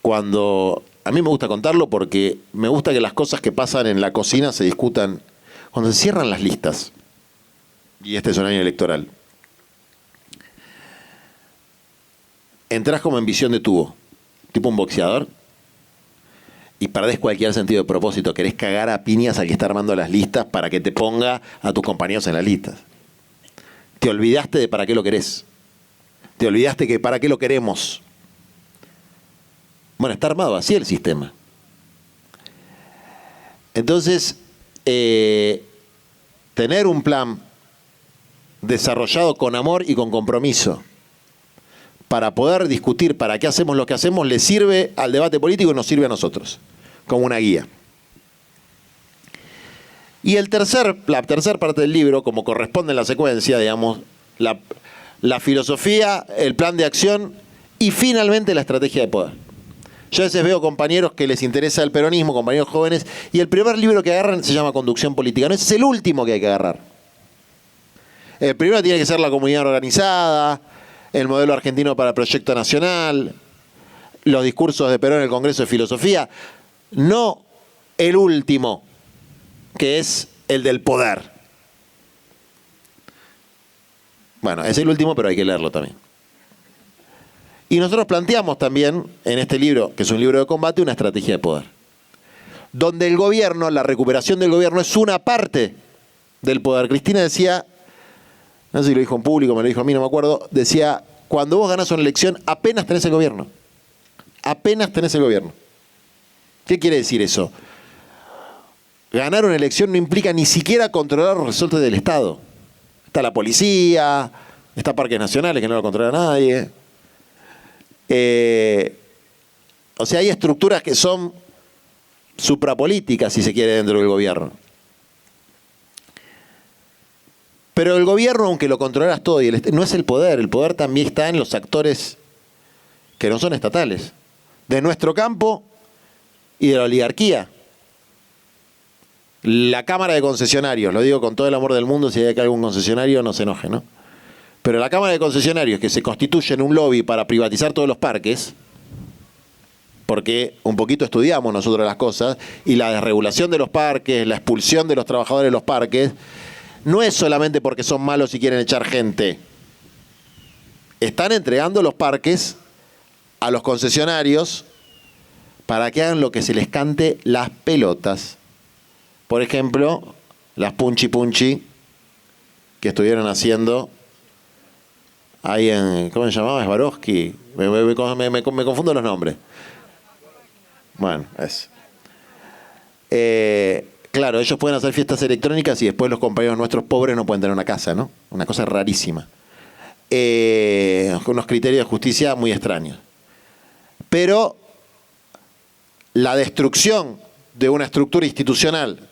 Cuando, a mí me gusta contarlo porque me gusta que las cosas que pasan en la cocina se discutan. Cuando se cierran las listas, y este es un año electoral, entras como en visión de tubo, tipo un boxeador, y perdés cualquier sentido de propósito. Querés cagar a piñas al que está armando las listas para que te ponga a tus compañeros en las listas. Te olvidaste de para qué lo querés. Te olvidaste que para qué lo queremos. Bueno, está armado así el sistema. Entonces, tener un plan desarrollado con amor y con compromiso para poder discutir para qué hacemos lo que hacemos le sirve al debate político y nos sirve a nosotros como una guía. Y la tercera parte del libro, como corresponde en la secuencia, digamos, la filosofía, el plan de acción y finalmente la estrategia de poder. Yo a veces veo compañeros que les interesa el peronismo, compañeros jóvenes, y el primer libro que agarran se llama Conducción Política. No, ese es el último que hay que agarrar. El primero tiene que ser la comunidad organizada, el modelo argentino para el proyecto nacional, los discursos de Perón en el Congreso de Filosofía. No el último, que es el del poder. Bueno, es el último, pero hay que leerlo también. Y nosotros planteamos también en este libro, que es un libro de combate, una estrategia de poder. Donde el gobierno, la recuperación del gobierno es una parte del poder. Cristina decía, no sé si lo dijo en público, me lo dijo a mí, no me acuerdo, decía, cuando vos ganás una elección, apenas tenés el gobierno. Apenas tenés el gobierno. ¿Qué quiere decir eso? Ganar una elección no implica ni siquiera controlar los resortes del Estado. Está la policía, está Parques Nacionales, que no lo controla nadie. O sea, hay estructuras que son suprapolíticas, si se quiere, dentro del gobierno. Pero el gobierno, aunque lo controlas todo, no es el poder también está en los actores que no son estatales, de nuestro campo y de la oligarquía. La Cámara de Concesionarios, lo digo con todo el amor del mundo, si hay que algún concesionario no se enoje, ¿no? Pero la Cámara de Concesionarios, que se constituye en un lobby para privatizar todos los parques, porque un poquito estudiamos nosotros las cosas, y la desregulación de los parques, la expulsión de los trabajadores de los parques, no es solamente porque son malos y quieren echar gente. Están entregando los parques a los concesionarios para que hagan lo que se les cante las pelotas. Por ejemplo, las punchi punchi que estuvieron haciendo ahí en, ¿cómo se llamaba? Swarovski. Me confundo los nombres. Bueno, eso. Claro, ellos pueden hacer fiestas electrónicas y después los compañeros nuestros pobres no pueden tener una casa, ¿no? Una cosa rarísima. Con unos criterios de justicia muy extraños. Pero la destrucción de una estructura institucional,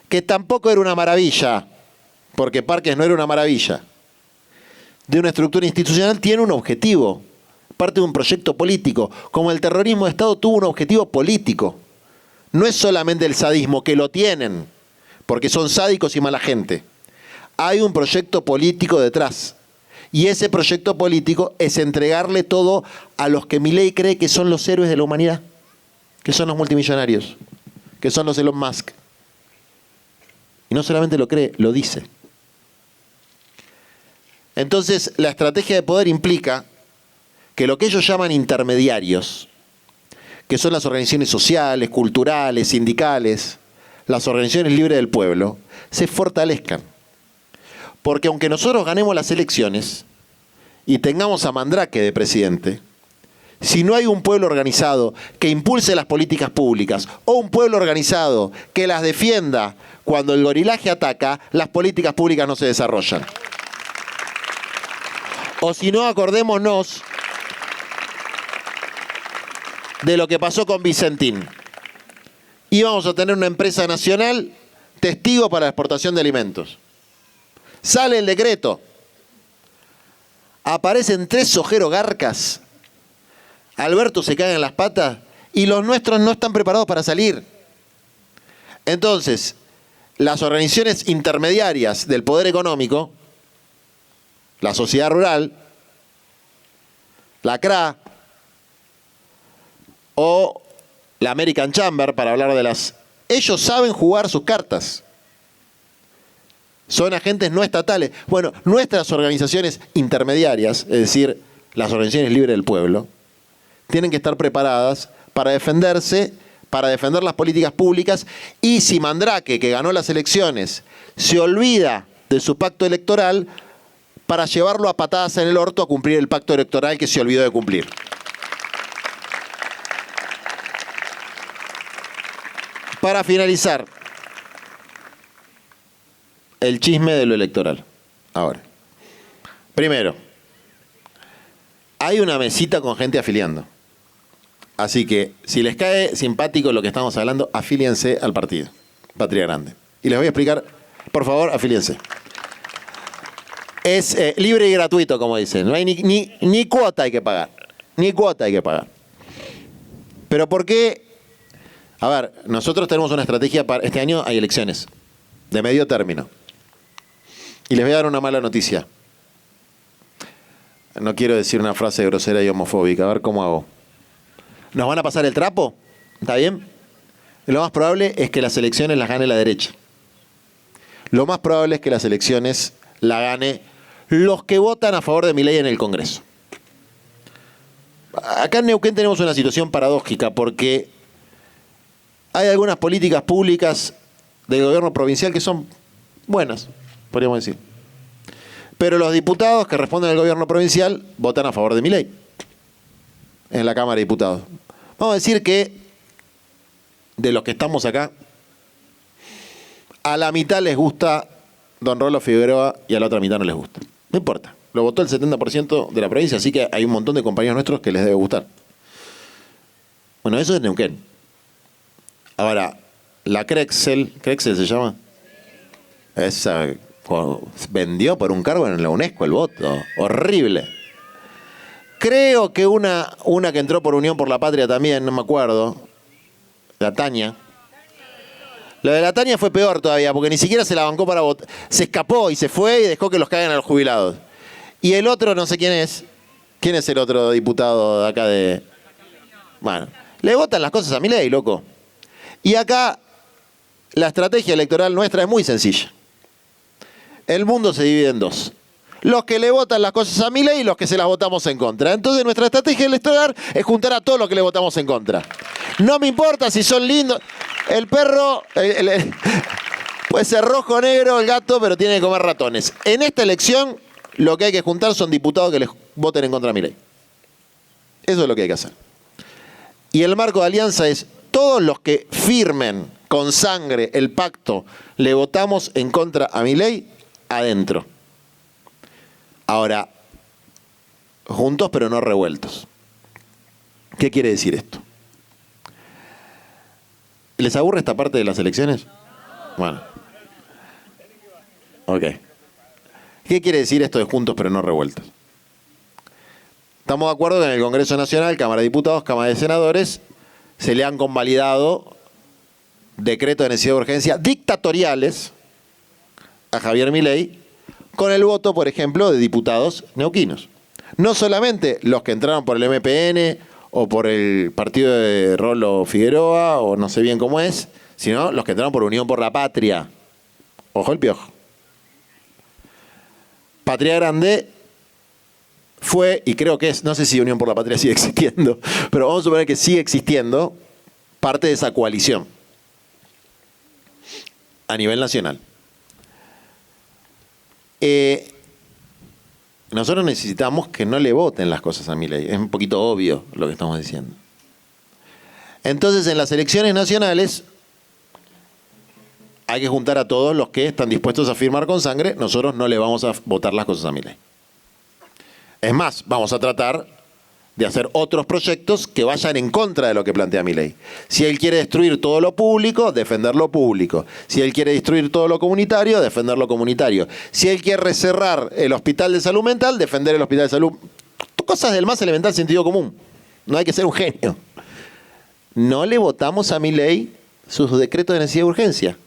que tampoco era una maravilla, porque Parques no era una maravilla, de una estructura institucional tiene un objetivo, parte de un proyecto político, como el terrorismo de Estado tuvo un objetivo político. No es solamente el sadismo, que lo tienen, porque son sádicos y mala gente. Hay un proyecto político detrás. Y ese proyecto político es entregarle todo a los que Milei cree que son los héroes de la humanidad, que son los multimillonarios, que son los Elon Musk. Y no solamente lo cree, lo dice. Entonces, la estrategia de poder implica que lo que ellos llaman intermediarios, que son las organizaciones sociales, culturales, sindicales, las organizaciones libres del pueblo, se fortalezcan. Porque aunque nosotros ganemos las elecciones y tengamos a Mandrake de presidente, si no hay un pueblo organizado que impulse las políticas públicas o un pueblo organizado que las defienda cuando el gorilaje ataca, las políticas públicas no se desarrollan. O si no, acordémonos de lo que pasó con Vicentín. Íbamos a tener una empresa nacional testigo para la exportación de alimentos. Sale el decreto. Aparecen 3 sojerogarcas. Alberto se cae en las patas y los nuestros no están preparados para salir. Entonces, las organizaciones intermediarias del poder económico, la sociedad rural, la CRA o la American Chamber, para hablar de las... Ellos saben jugar sus cartas. Son agentes no estatales. Bueno, nuestras organizaciones intermediarias, es decir, las organizaciones libres del pueblo, tienen que estar preparadas para defenderse, para defender las políticas públicas, y si Mandrake, que ganó las elecciones, se olvida de su pacto electoral, para llevarlo a patadas en el orto a cumplir el pacto electoral que se olvidó de cumplir. Para finalizar, el chisme de lo electoral. Ahora, primero, hay una mesita con gente afiliando. Así que, si les cae simpático lo que estamos hablando, afíliense al partido, Patria Grande. Y les voy a explicar, por favor, afíliense. Es libre y gratuito, como dicen. No hay ni cuota hay que pagar. Ni cuota hay que pagar. Pero ¿por qué? A ver, nosotros tenemos una estrategia para... Este año hay elecciones de medio término. Y les voy a dar una mala noticia. No quiero decir una frase grosera y homofóbica. A ver cómo hago. ¿Nos van a pasar el trapo? ¿Está bien? Lo más probable es que las elecciones las gane la derecha. Lo más probable es que las elecciones la gane los que votan a favor de Milei en el Congreso. Acá en Neuquén tenemos una situación paradójica porque hay algunas políticas públicas del gobierno provincial que son buenas, podríamos decir. Pero los diputados que responden al gobierno provincial votan a favor de Milei en la Cámara de Diputados. Vamos a decir que de los que estamos acá, a la mitad les gusta don Rolo Figueroa y a la otra mitad no les gusta. No importa, lo votó el 70% de la provincia, así que hay un montón de compañeros nuestros que les debe gustar. Bueno, eso es Neuquén. Ahora, la Crexel se llama, esa vendió por un cargo en la UNESCO el voto, horrible. Creo que una que entró por Unión por la Patria también, no me acuerdo, la Tania. Lo de la Tania fue peor todavía, porque ni siquiera se la bancó para votar. Se escapó y se fue y dejó que los caigan a los jubilados. Y el otro, no sé quién es. ¿Quién es el otro diputado de acá de...? Bueno, le votan las cosas a Milei, loco. Y acá, la estrategia electoral nuestra es muy sencilla. El mundo se divide en dos. los que le votan las cosas a Milei y los que se las votamos en contra. Entonces nuestra estrategia electoral es juntar a todos los que le votamos en contra. No me importa si son lindos. El perro puede ser rojo o negro el gato, pero tiene que comer ratones. En esta elección lo que hay que juntar son diputados que les voten en contra de Milei. Eso es lo que hay que hacer. Y el marco de alianza es todos los que firmen con sangre el pacto, le votamos en contra a Milei, adentro. Ahora, juntos pero no revueltos. ¿Qué quiere decir esto? ¿Les aburre esta parte de las elecciones? Bueno. Ok. ¿Qué quiere decir esto de juntos pero no revueltos? Estamos de acuerdo que en el Congreso Nacional, Cámara de Diputados, Cámara de Senadores, se le han convalidado decretos de necesidad de urgencia dictatoriales a Javier Milei con el voto, por ejemplo, de diputados neuquinos. No solamente los que entraron por el MPN o por el partido de Rolo Figueroa, o no sé bien cómo es, sino los que entraron por Unión por la Patria. Ojo el piojo. Patria Grande fue, y creo que es, no sé si Unión por la Patria sigue existiendo, pero vamos a suponer que sigue existiendo parte de esa coalición a nivel nacional. Nosotros necesitamos que no le voten las cosas a Milei. Es un poquito obvio lo que estamos diciendo. Entonces, en las elecciones nacionales hay que juntar a todos los que están dispuestos a firmar con sangre. Nosotros no le vamos a votar las cosas a Milei. Es más, vamos a tratar de hacer otros proyectos que vayan en contra de lo que plantea Milei. Si él quiere destruir todo lo público, defender lo público. Si él quiere destruir todo lo comunitario, defender lo comunitario. Si él quiere cerrar el hospital de salud mental, defender el hospital de salud. Cosas del más elemental sentido común. No hay que ser un genio. No le votamos a Milei sus decretos de necesidad de urgencia.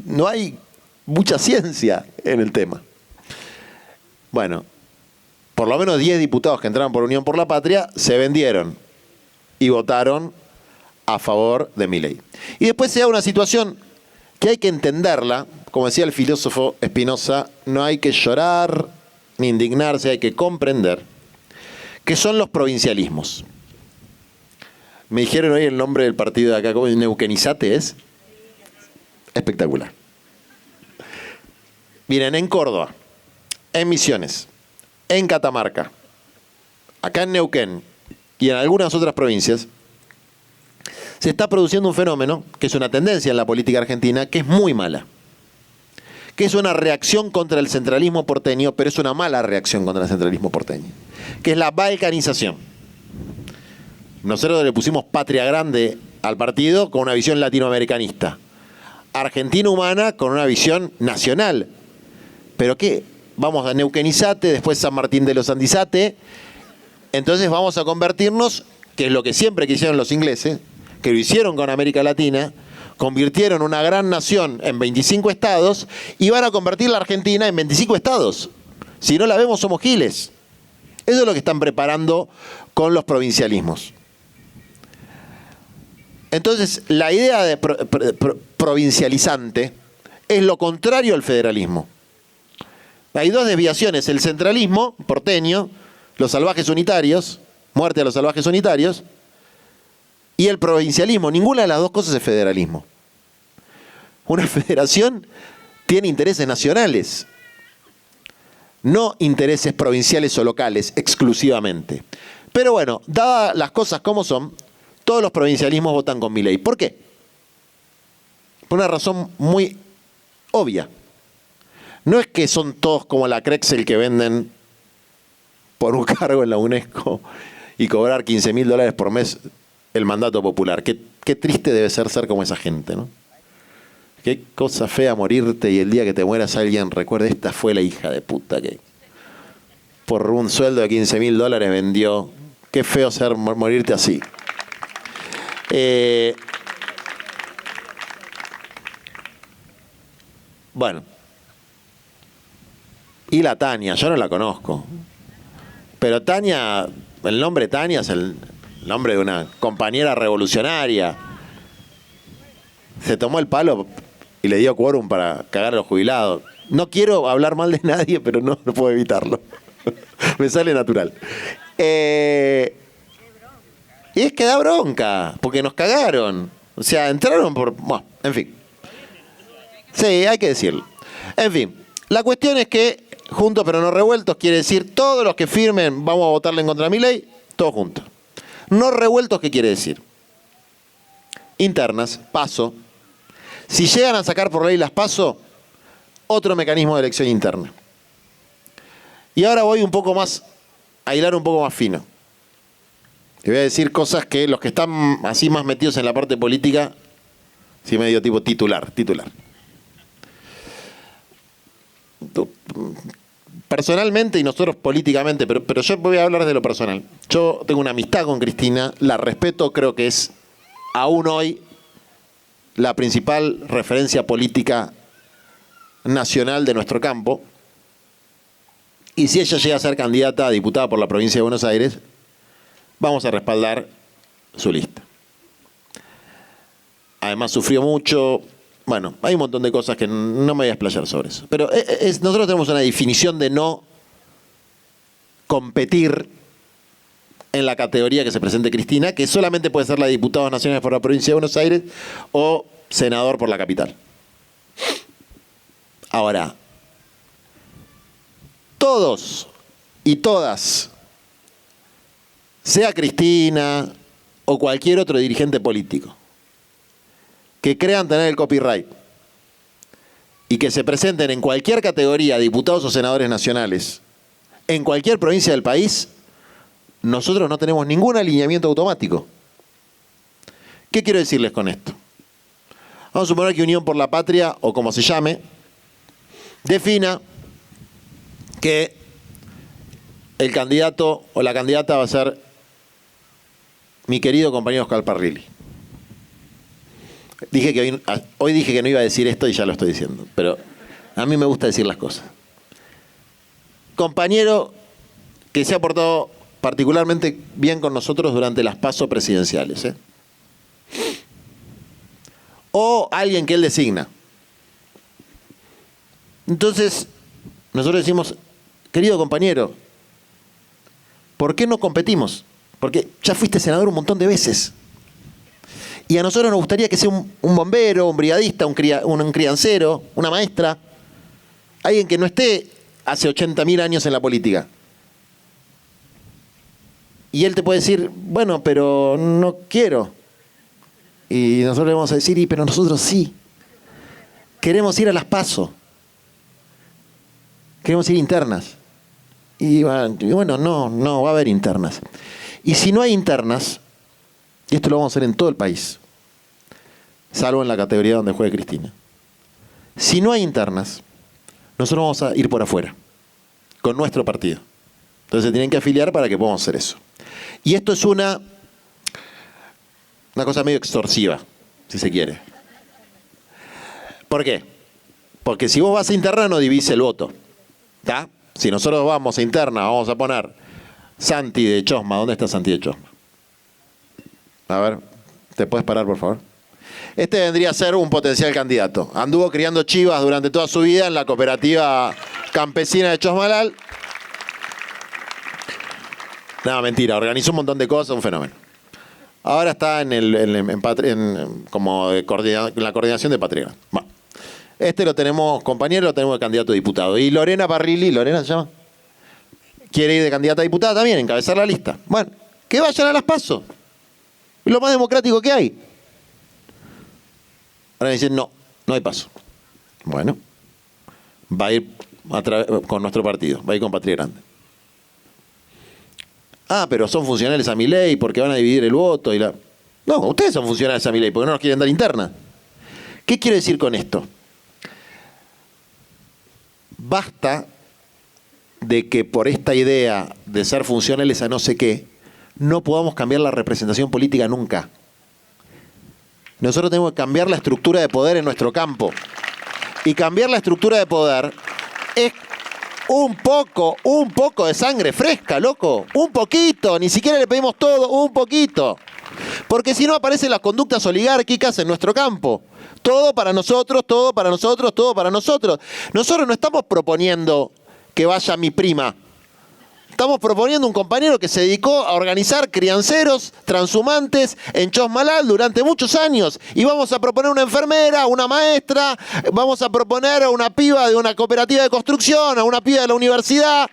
No hay mucha ciencia en el tema. Bueno, por lo menos 10 diputados que entraron por Unión por la Patria se vendieron y votaron a favor de Milei. Y después se da una situación que hay que entenderla, como decía el filósofo Spinoza, no hay que llorar ni indignarse, hay que comprender, que son los provincialismos. Me dijeron hoy el nombre del partido de acá, ¿cómo? Neuquenizate es. Espectacular. Miren, en Córdoba, en Misiones, en Catamarca, acá en Neuquén y en algunas otras provincias, se está produciendo un fenómeno que es una tendencia en la política argentina que es muy mala, que es una reacción contra el centralismo porteño, pero es una mala reacción contra el centralismo porteño, que es la balcanización. Nosotros le pusimos Patria Grande al partido con una visión latinoamericanista, Argentina Humana con una visión nacional. ¿Pero qué? Vamos a Neuquenizate, después San Martín de los Andizate. Entonces vamos a convertirnos, que es lo que siempre quisieron los ingleses, que lo hicieron con América Latina, convirtieron una gran nación en 25 estados y van a convertir la Argentina en 25 estados. Si no la vemos, somos giles. Eso es lo que están preparando con los provincialismos. Entonces, la idea de provincializante es lo contrario al federalismo. Hay dos desviaciones, el centralismo porteño, los salvajes unitarios, muerte a los salvajes unitarios, y el provincialismo. Ninguna de las dos cosas es federalismo. Una federación tiene intereses nacionales, no intereses provinciales o locales exclusivamente. Pero bueno, dadas las cosas como son, todos los provincialismos votan con Milei. ¿Por qué? Por una razón muy obvia. No es que son todos como la Crexel que venden por un cargo en la UNESCO y cobrar $15.000 por mes el mandato popular. Qué triste debe ser como esa gente, ¿no? Qué cosa fea morirte y el día que te mueras alguien recuerde, esta fue la hija de puta que por un sueldo de $15.000 vendió. Qué feo ser morirte así. Bueno. Y la Tania, yo no la conozco. Pero Tania, el nombre Tania es el nombre de una compañera revolucionaria. Se tomó el palo y le dio quórum para cagar a los jubilados. No quiero hablar mal de nadie, pero no puedo evitarlo. Me sale natural. Y es que da bronca, porque nos cagaron. O sea, entraron por... Bueno, en fin. Sí, hay que decirlo. En fin, la cuestión es que juntos pero no revueltos quiere decir todos los que firmen vamos a votarle en contra de Milei, todos juntos. No revueltos, ¿qué quiere decir? Internas, PASO. Si llegan a sacar por ley las PASO, otro mecanismo de elección interna. Y ahora voy un poco más, a hilar un poco más fino. Y voy a decir cosas que los que están así más metidos en la parte política, sí medio tipo titular. Personalmente y nosotros políticamente, pero yo voy a hablar de lo personal. Yo tengo una amistad con Cristina, la respeto, creo que es aún hoy la principal referencia política nacional de nuestro campo. Y si ella llega a ser candidata a diputada por la provincia de Buenos Aires, vamos a respaldar su lista. Además sufrió mucho. Bueno, hay un montón de cosas que no me voy a explayar sobre eso. Pero nosotros tenemos una definición de no competir en la categoría que se presente Cristina, que solamente puede ser la de diputados nacionales por la provincia de Buenos Aires o senador por la capital. Ahora, todos y todas, sea Cristina o cualquier otro dirigente político, que crean tener el copyright y que se presenten en cualquier categoría, diputados o senadores nacionales, en cualquier provincia del país, nosotros no tenemos ningún alineamiento automático. ¿Qué quiero decirles con esto? Vamos a suponer que Unión por la Patria, o como se llame, defina que el candidato o la candidata va a ser mi querido compañero Oscar Parrilli. Dije que hoy dije que no iba a decir esto y ya lo estoy diciendo, pero a mí me gusta decir las cosas. Compañero que se ha portado particularmente bien con nosotros durante las PASO presidenciales, o alguien que él designa. Entonces, nosotros decimos, querido compañero, ¿por qué no competimos? Porque ya fuiste senador un montón de veces. Y a nosotros nos gustaría que sea un bombero, un brigadista, un criancero, una maestra, alguien que no esté hace 80.000 años en la política. Y él te puede decir, bueno, pero no quiero. Y nosotros le vamos a decir, pero nosotros sí. Queremos ir a las PASO. Queremos ir internas. Y bueno, no va a haber internas. Y si no hay internas, y esto lo vamos a hacer en todo el país, salvo en la categoría donde juegue Cristina. Si no hay internas, nosotros vamos a ir por afuera, con nuestro partido. Entonces se tienen que afiliar para que podamos hacer eso. Y esto es una cosa medio extorsiva, si se quiere. ¿Por qué? Porque si vos vas a interna no divise el voto. ¿Está? Si nosotros vamos a interna, vamos a poner Santi de Chosma. ¿Dónde está Santi de Chosma? A ver, ¿te puedes parar, por favor? Este vendría a ser un potencial candidato. Anduvo criando chivas durante toda su vida en la cooperativa campesina de Chosmalal. No, mentira, organizó un montón de cosas, un fenómeno. Ahora está en la coordinación de Patria. Bueno, este lo tenemos compañero, lo tenemos de candidato a diputado. Y Lorena Parrilli, ¿Lorena se llama? Quiere ir de candidata a diputada también, encabezar la lista. Bueno, que vayan a las PASO. Es lo más democrático que hay. Ahora me dicen, no hay PASO. Bueno, va a ir con nuestro partido, va a ir con Patria Grande. Pero son funcionales a Milei porque van a dividir el voto. No, ustedes son funcionales a Milei porque no nos quieren dar interna. ¿Qué quiero decir con esto? Basta de que por esta idea de ser funcionales a no sé qué, no podamos cambiar la representación política nunca. Nosotros tenemos que cambiar la estructura de poder en nuestro campo. Y cambiar la estructura de poder es un poco de sangre fresca, loco. Un poquito, ni siquiera le pedimos todo, un poquito. Porque si no aparecen las conductas oligárquicas en nuestro campo. Todo para nosotros, todo para nosotros, todo para nosotros. Nosotros no estamos proponiendo que vaya mi prima. Estamos proponiendo un compañero que se dedicó a organizar crianceros transhumantes en Chosmalal durante muchos años. Y vamos a proponer una enfermera, una maestra, vamos a proponer a una piba de una cooperativa de construcción, a una piba de la universidad.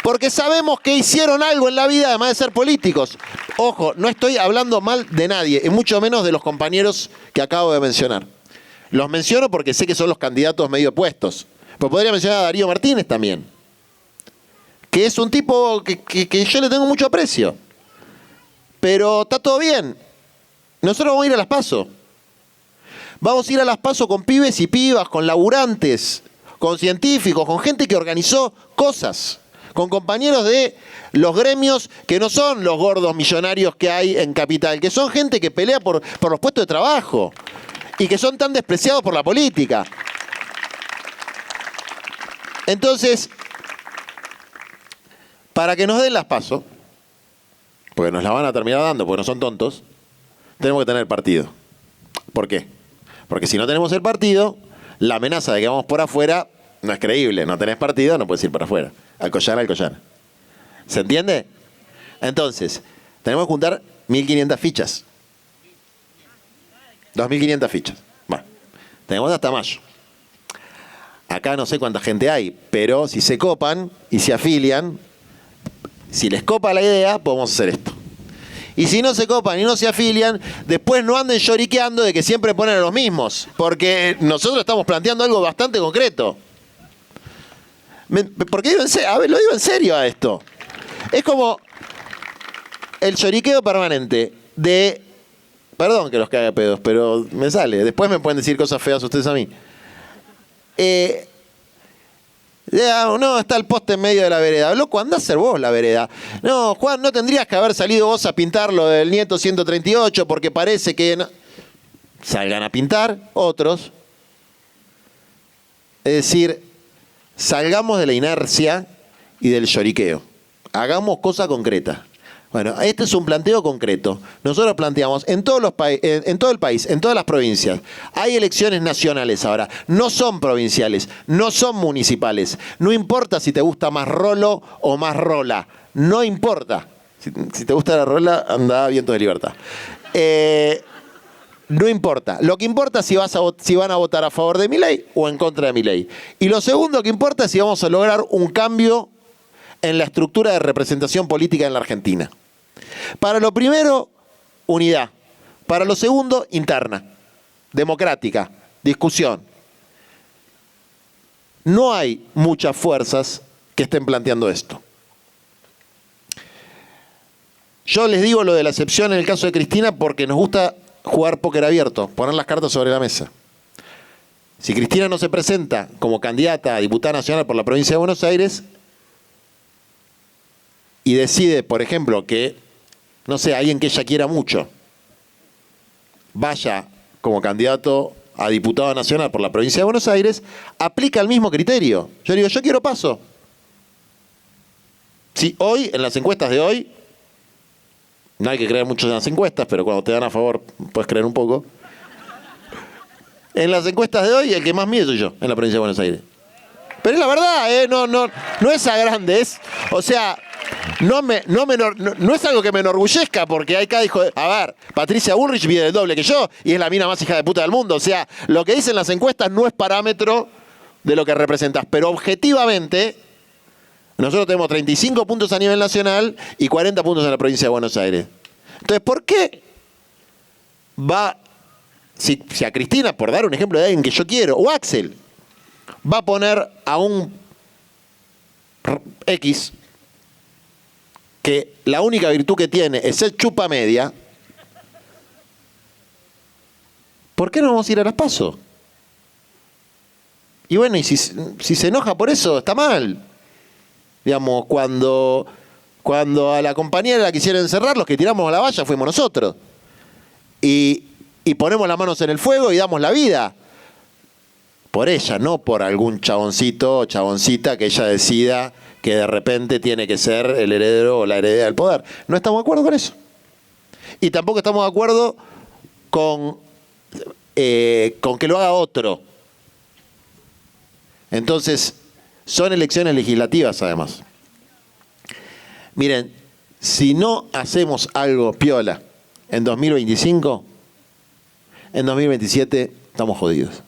Porque sabemos que hicieron algo en la vida además de ser políticos. Ojo, no estoy hablando mal de nadie, y mucho menos de los compañeros que acabo de mencionar. Los menciono porque sé que son los candidatos medio opuestos. Pero podría mencionar a Darío Martínez también, que es un tipo que yo le tengo mucho aprecio. Pero está todo bien. Nosotros vamos a ir a las PASO. Vamos a ir a las PASO con pibes y pibas, con laburantes, con científicos, con gente que organizó cosas, con compañeros de los gremios que no son los gordos millonarios que hay en Capital, que son gente que pelea por los puestos de trabajo y que son tan despreciados por la política. Entonces, para que nos den las PASO, porque nos la van a terminar dando, porque no son tontos, tenemos que tener partido. ¿Por qué? Porque si no tenemos el partido, la amenaza de que vamos por afuera no es creíble. No tenés partido, no puedes ir para afuera. Alcoyana. ¿Se entiende? Entonces, tenemos que juntar 1.500 fichas. 2.500 fichas. Bueno, tenemos hasta mayo. Acá no sé cuánta gente hay, pero si se copan y se afilian, si les copa la idea, podemos hacer esto. Y si no se copan y no se afilian, después no anden lloriqueando de que siempre ponen a los mismos, porque nosotros estamos planteando algo bastante concreto. Porque lo digo en serio a esto. Es como el lloriqueo permanente de... Perdón que los cague a pedos, pero me sale. Después me pueden decir cosas feas ustedes a mí. No, está el poste en medio de la vereda. Loco, andá a ser vos la vereda. No, Juan, no tendrías que haber salido vos a pintar lo del nieto 138 porque parece que... No... Salgan a pintar otros. Es decir, salgamos de la inercia y del lloriqueo. Hagamos cosas concretas. Bueno, este es un planteo concreto. Nosotros planteamos en todo el país, en todas las provincias. Hay elecciones nacionales ahora. No son provinciales, no son municipales. No importa si te gusta más rolo o más rola. No importa. Si te gusta la rola, anda Vientos de Libertad. No importa. Lo que importa es si van a votar a favor de Milei o en contra de Milei. Y lo segundo que importa es si vamos a lograr un cambio en la estructura de representación política en la Argentina. Para lo primero, unidad. Para lo segundo, interna, democrática, discusión. No hay muchas fuerzas que estén planteando esto. Yo les digo lo de la excepción en el caso de Cristina porque nos gusta jugar póker abierto, poner las cartas sobre la mesa. Si Cristina no se presenta como candidata a diputada nacional por la provincia de Buenos Aires y decide, por ejemplo, que, no sé, alguien que ella quiera mucho vaya como candidato a diputado nacional por la provincia de Buenos Aires, aplica el mismo criterio. Yo digo, yo quiero Paso. Si hoy, en las encuestas de hoy, no hay que creer mucho en las encuestas, pero cuando te dan a favor puedes creer un poco. En las encuestas de hoy, el que más mide soy yo, en la provincia de Buenos Aires. Pero es la verdad, no es a grandes. O sea, no es algo que me enorgullezca, porque hay cada hijo de... A ver, Patricia Bullrich mide el doble que yo, y es la mina más hija de puta del mundo. O sea, lo que dicen las encuestas no es parámetro de lo que representas. Pero objetivamente, nosotros tenemos 35 puntos a nivel nacional y 40 puntos en la provincia de Buenos Aires. Entonces, ¿por qué va... Si a Cristina, por dar un ejemplo de alguien que yo quiero, o Axel, va a poner a un X que la única virtud que tiene es ser chupa media, ¿por qué no vamos a ir a las PASO? Y bueno, y si se enoja por eso, está mal. Digamos, cuando a la compañera la quisieron encerrar, los que tiramos a la valla fuimos nosotros. Y ponemos las manos en el fuego y damos la vida. Por ella, no por algún chaboncito o chaboncita que ella decida que de repente tiene que ser el heredero o la heredera del poder. No estamos de acuerdo con eso. Y tampoco estamos de acuerdo con que lo haga otro. Entonces, son elecciones legislativas además. Miren, si no hacemos algo piola en 2025, en 2027 estamos jodidos.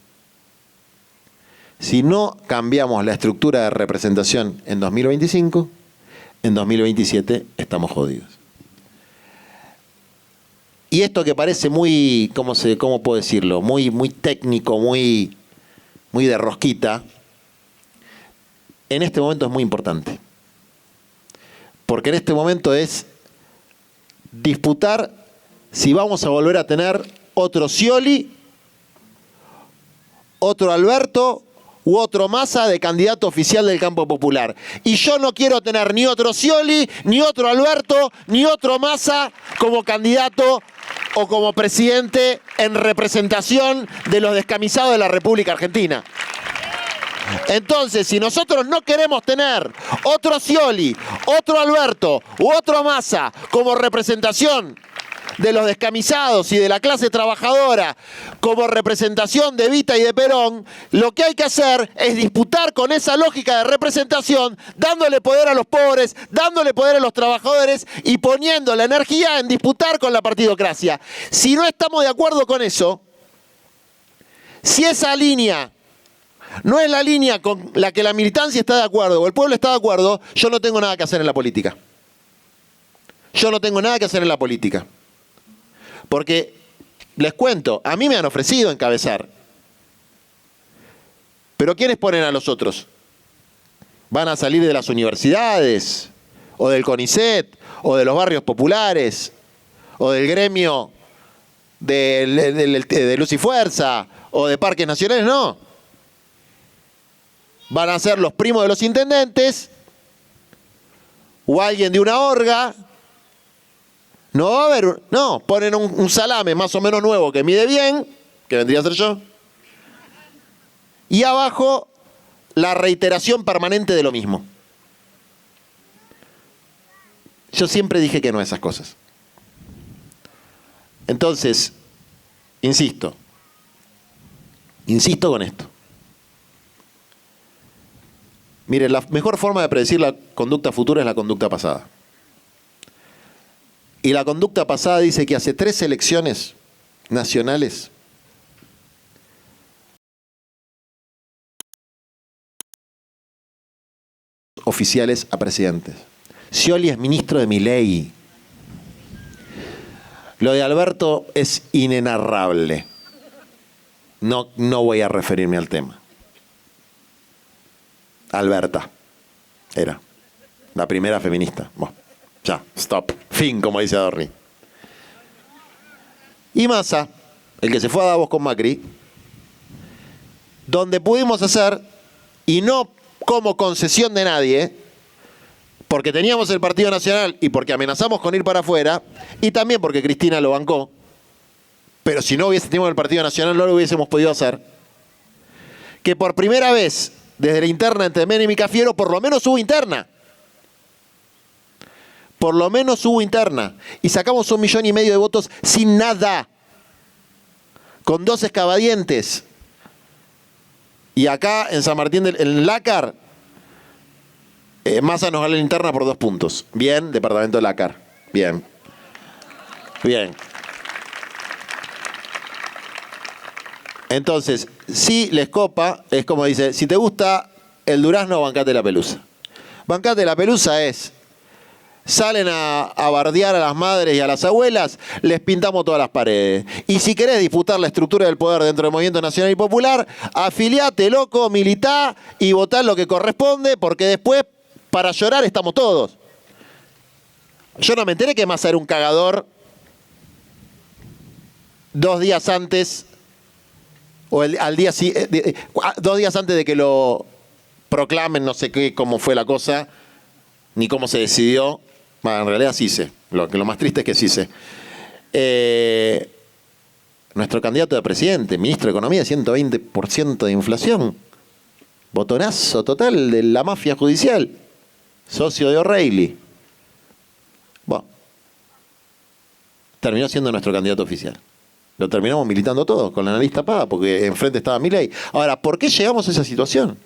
Si no cambiamos la estructura de representación en 2025, en 2027 estamos jodidos. Y esto que parece muy, ¿cómo puedo decirlo? Muy técnico, muy de rosquita, en este momento es muy importante. Porque en este momento es disputar si vamos a volver a tener otro Scioli, otro Alberto u otro Massa de candidato oficial del campo popular. Y yo no quiero tener ni otro Scioli, ni otro Alberto, ni otro Massa como candidato o como presidente en representación de los descamisados de la República Argentina. Entonces, si nosotros no queremos tener otro Scioli, otro Alberto u otro Massa como representación de los descamisados y de la clase trabajadora, como representación de Evita y de Perón, lo que hay que hacer es disputar con esa lógica de representación, dándole poder a los pobres, dándole poder a los trabajadores y poniendo la energía en disputar con la partidocracia. Si no estamos de acuerdo con eso, si esa línea no es la línea con la que la militancia está de acuerdo o el pueblo está de acuerdo, yo no tengo nada que hacer en la política. Yo no tengo nada que hacer en la política. Porque, les cuento, a mí me han ofrecido encabezar. Pero ¿quiénes ponen a los otros? ¿Van a salir de las universidades? ¿O del CONICET? ¿O de los barrios populares? ¿O del gremio de Luz y Fuerza? ¿O de Parques Nacionales? No. Van a ser los primos de los intendentes o alguien de una orga. No va a haber, no, ponen un salame más o menos nuevo que mide bien, que vendría a ser yo, y abajo la reiteración permanente de lo mismo. Yo siempre dije que no a esas cosas. Entonces, insisto con esto. Miren, la mejor forma de predecir la conducta futura es la conducta pasada. Y la conducta pasada dice que hace 3 elecciones nacionales oficiales a presidentes. Scioli es ministro de Milei. Lo de Alberto es inenarrable. No voy a referirme al tema. Alberta era la primera feminista. Bueno, ya, stop, fin, como dice Adorni. Y Massa, el que se fue a Davos con Macri, donde pudimos hacer, y no como concesión de nadie, porque teníamos el Partido Nacional y porque amenazamos con ir para afuera, y también porque Cristina lo bancó, pero si no hubiese tenido el Partido Nacional no lo hubiésemos podido hacer, que por primera vez desde la interna entre Menem y Cafiero, por lo menos hubo interna. Por lo menos hubo interna. Y sacamos 1,5 millones de votos sin nada. Con 2 escabadientes. Y acá en San Martín, en Lácar, Massa nos gana la interna por 2 puntos. Bien, departamento de Lácar. Bien. Bien. Entonces, si les copa, es como dice, si te gusta el durazno, bancate la pelusa. Bancate la pelusa es, salen a bardear a las madres y a las abuelas, les pintamos todas las paredes. Y si querés disputar la estructura del poder dentro del Movimiento Nacional y Popular, afiliate, loco, militá y votá lo que corresponde, porque después, para llorar, estamos todos. Yo no me enteré que Massa era un cagador 2 días antes, o al día 2 días antes de que lo proclamen, no sé qué, cómo fue la cosa, ni cómo se decidió. Bueno, en realidad sí sé. Lo más triste es que sí sé. Nuestro candidato de presidente, ministro de Economía, 120% de inflación. Botonazo total de la mafia judicial. Socio de O'Reilly. Bueno. terminó siendo nuestro candidato oficial. Lo terminamos militando todos, con la nariz tapada, porque enfrente estaba Milei. Ahora, ¿por qué llegamos a esa situación?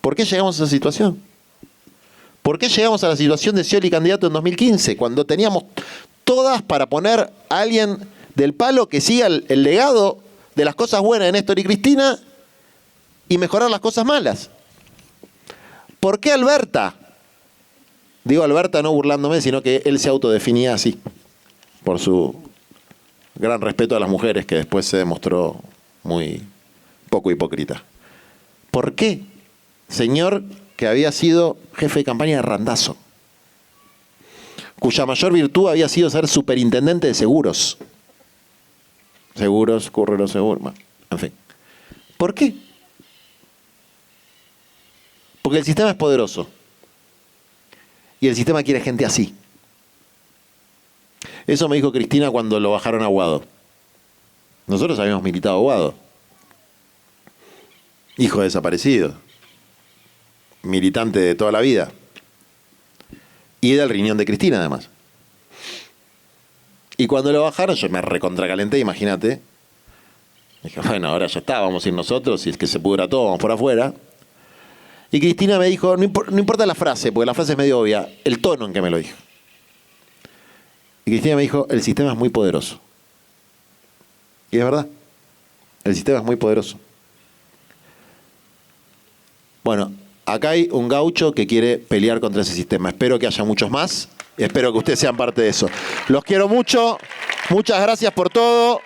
¿Por qué llegamos a esa situación? ¿Por qué llegamos a la situación de Scioli candidato en 2015, cuando teníamos todas para poner a alguien del palo que siga el legado de las cosas buenas de Néstor y Cristina y mejorar las cosas malas? ¿Por qué Alberta? Digo Alberta no burlándome, sino que él se autodefinía así, por su gran respeto a las mujeres, que después se demostró muy poco hipócrita. ¿Por qué, señor que había sido jefe de campaña de Randazzo, cuya mayor virtud había sido ser superintendente de seguros? Seguros, curre los seguros, en fin. ¿Por qué? Porque el sistema es poderoso. Y el sistema quiere gente así. Eso me dijo Cristina cuando lo bajaron a Guado. Nosotros habíamos militado a Guado. Hijo desaparecido. Militante de toda la vida. Y del riñón de Cristina, además. Y cuando lo bajaron, yo me recontracalenté, imagínate. Dije, bueno, ahora ya está, vamos a ir nosotros, y es que se pudra todo, vamos por afuera. Y Cristina me dijo, no importa la frase, porque la frase es medio obvia, el tono en que me lo dijo. Y Cristina me dijo, el sistema es muy poderoso. Y es verdad, el sistema es muy poderoso. Bueno, acá hay un gaucho que quiere pelear contra ese sistema. Espero que haya muchos más. Y espero que ustedes sean parte de eso. Los quiero mucho. Muchas gracias por todo.